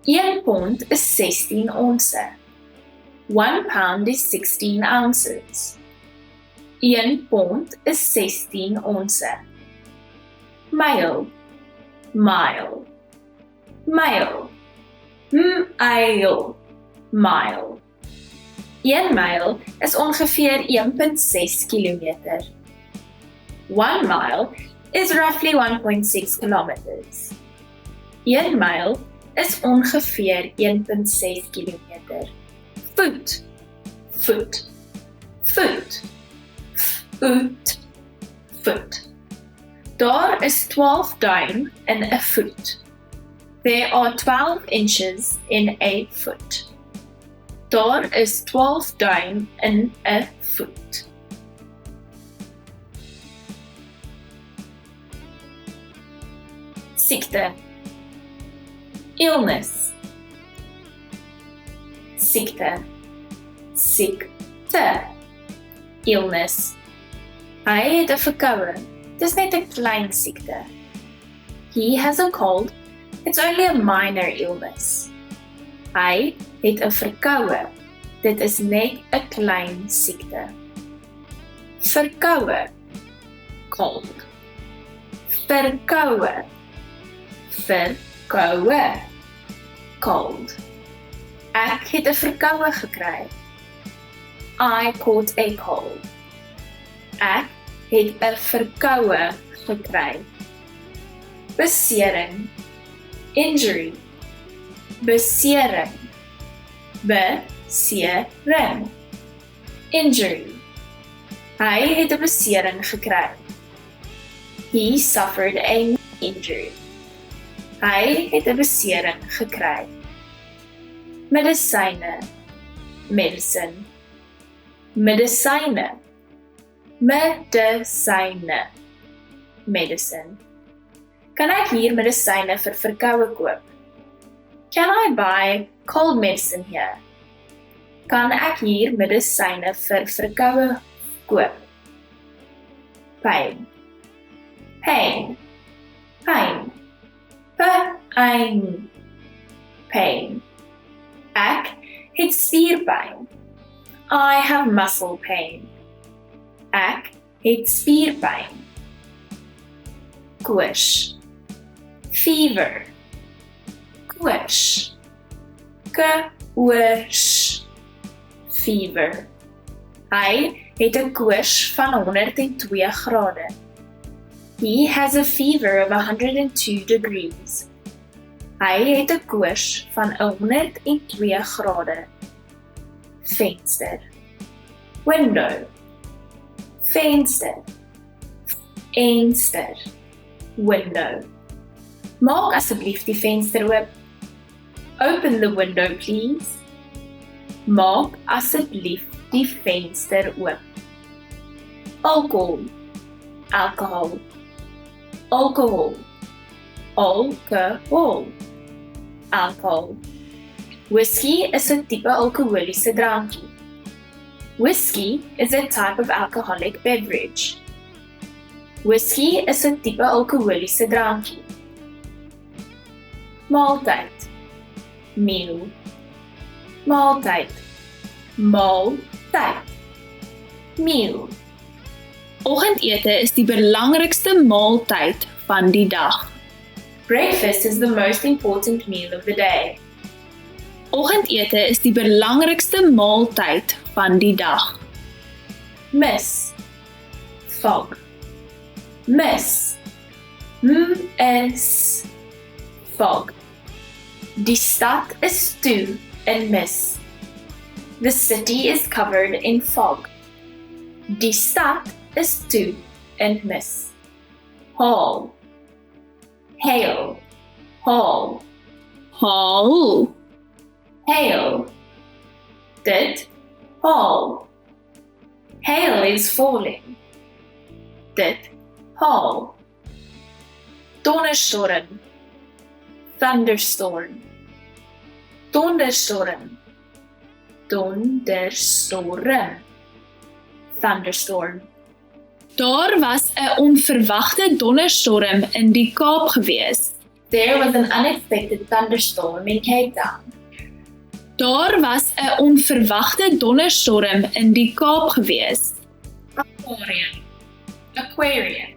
1 pond is 16 onse. 1 pound is 16 ounces. 1 pond is 16 onse. Myl. mile, mile, mile, mile. 1 myl is ongeveer 1.6 kilometer. 1 mile is roughly 1.6 kilometers. 1 myl is ongeveer 1.6 kilometer. Foot, foot, foot, foot, foot. Daar is 12 duim in 'n voet. There are 12 inches in a foot. Daar is 12 duim in 'n voet. Siekte. Illness. Siekte. Siekte. Illness. Hy het 'n verkoue. Dis net 'n klein siekte. He has a cold. It's only a minor illness. Hy het 'n verkoue. Dit is net 'n klein siekte. Verkoue. Cold. Verkoue. Verkoue. Cold. Ek het 'n verkoue gekry. I caught a cold. Ek het 'n verkoue gekry. Besering. Injury. Besering. Besering. Injury. Hy het 'n besering gekry. He suffered a injury. Hy het 'n besering gekry. Medisyne. Medicine. Medisyne. Medisyne. Medicine. Kan ek hier medisyne vir verkoue koop? Can I buy cold medicine here? Kan ek hier medisyne vir verkoue koop? Pain. Pain. Pain. Pain. Pain. Ek het spierpyn. I have muscle pain. Ek het spierpyn. Koors. Fever. Koors. Koors. Fever. Hy het 'n koors van 102 grade. He has a fever of 102 degrees. Hy het 'n koors van 102 grade. Venster. Window. Venster. Venster. Window. Maak asseblief die venster oop. Open the window, please. Maak asseblief die venster oop. Alcohol. Alcohol. Alcohol. Alcohol. Alcohol. Whiskey is 'n tipe alkoholiese drankie. Whiskey is a type of alcoholic beverage. Whiskey is 'n tipe alkoholiese drankie. Maaltyd. Meal. Maaltyd. Maaltyd. Meal. Oggendete is die belangrikste maaltyd van die dag. Breakfast is the most important meal of the day. Oggendete is die belangrikste maaltyd van die dag. Mis. Fog. Mis. M-is. Fog. Die stad is toe in mis. The city is covered in fog. Die stad is toe in mis. Haul. Hail. Haul. Haal. Hail. Dit. Haul. Hail is falling. Dit. Haul. Donderstorm. Thunderstorm. Donderstorm. Donderstorm. Thunderstorm. Daar was 'n onverwagte donderstorm in die Kaap gewees. There was an unexpected thunderstorm in Cape Town. Daar was 'n onverwagte donderstorm in die Kaap gewees. Aquarium. Aquarium.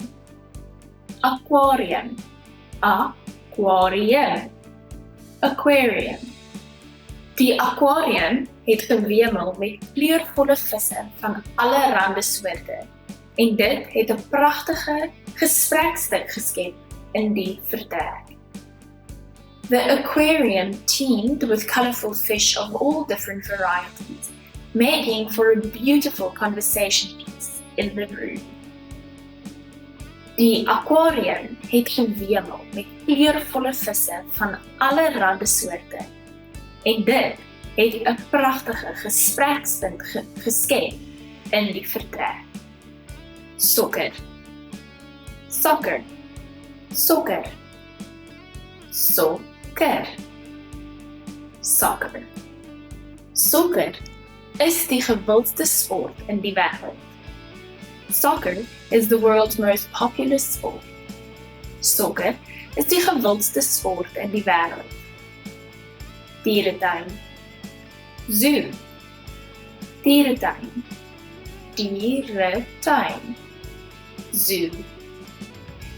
Aquarium. Aquarium. aquarium. Aquarium. Die aquarium het gewemel met kleurvolle visse van allerlei soorte en dit het 'n pragtige gesprekstuk geskep in die vertrek. The aquarium teemed with colorful fish of all different varieties, making for a beautiful conversation piece in the room. Die aquarium het gewemel met kleurvolle visse van allerlei soorte en dit het 'n pragtige gesprekspunt geskep in die vertrek. Sokker. Soccer. Sokker. Sokker. Soccer. Sokker is die gewildste sport in die wêreld. Soccer is the world's most popular sport. Sokker is die gewildste sport in die wêreld. Dieretuin. Zoo. Dieretuin. Dieretuin. Zoo.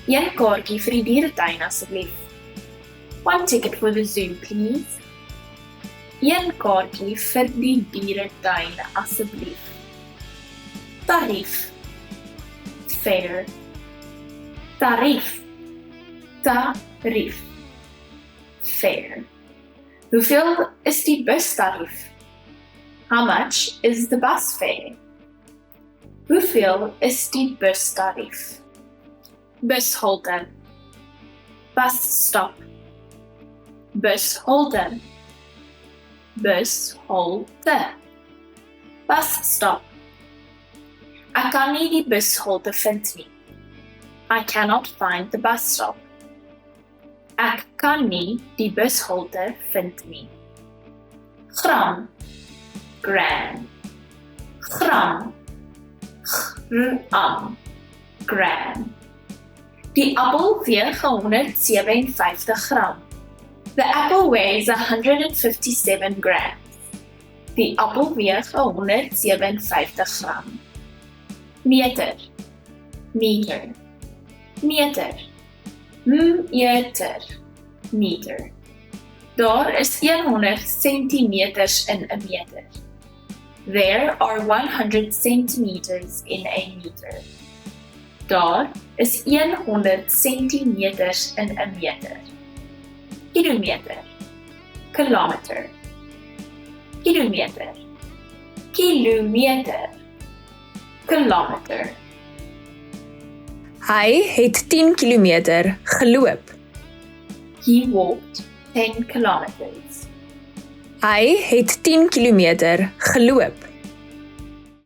Een kaartjie vir die dieretuin asseblief. One ticket for the zoo, please. Een kaartjie vir die dieretuin asseblief. Tarief. Fare. Tarief. Tarief. Fare. Hoeveel is die bustarief? How much is the bus fare? Hoeveel is die bustarief? Bushalte. Bus stop. Bushalte. Bushalte. Bus stop. Ek kan nie die bushalte vind nie. I cannot find the bus stop. Ek kan nie die bushalte vind nie. Gram. Gram. Gram. Gram. Gram. Die appel weeg 157 gram. The apple weighs 157 grams. Die appel weeg 157 gram. Meter. Meter. Meter. Meter. Meter. Daar is 100 centimeters in 'n meter. There are 100 centimeters in a meter. Daar is 100 centimeters in 'n meter. Kilometer. Kilometer. Kilometer. Kilometer. Kilometer. Hy het 10 kilometer geloop. He walked 10 kilometers. Hy het 10 kilometer geloop.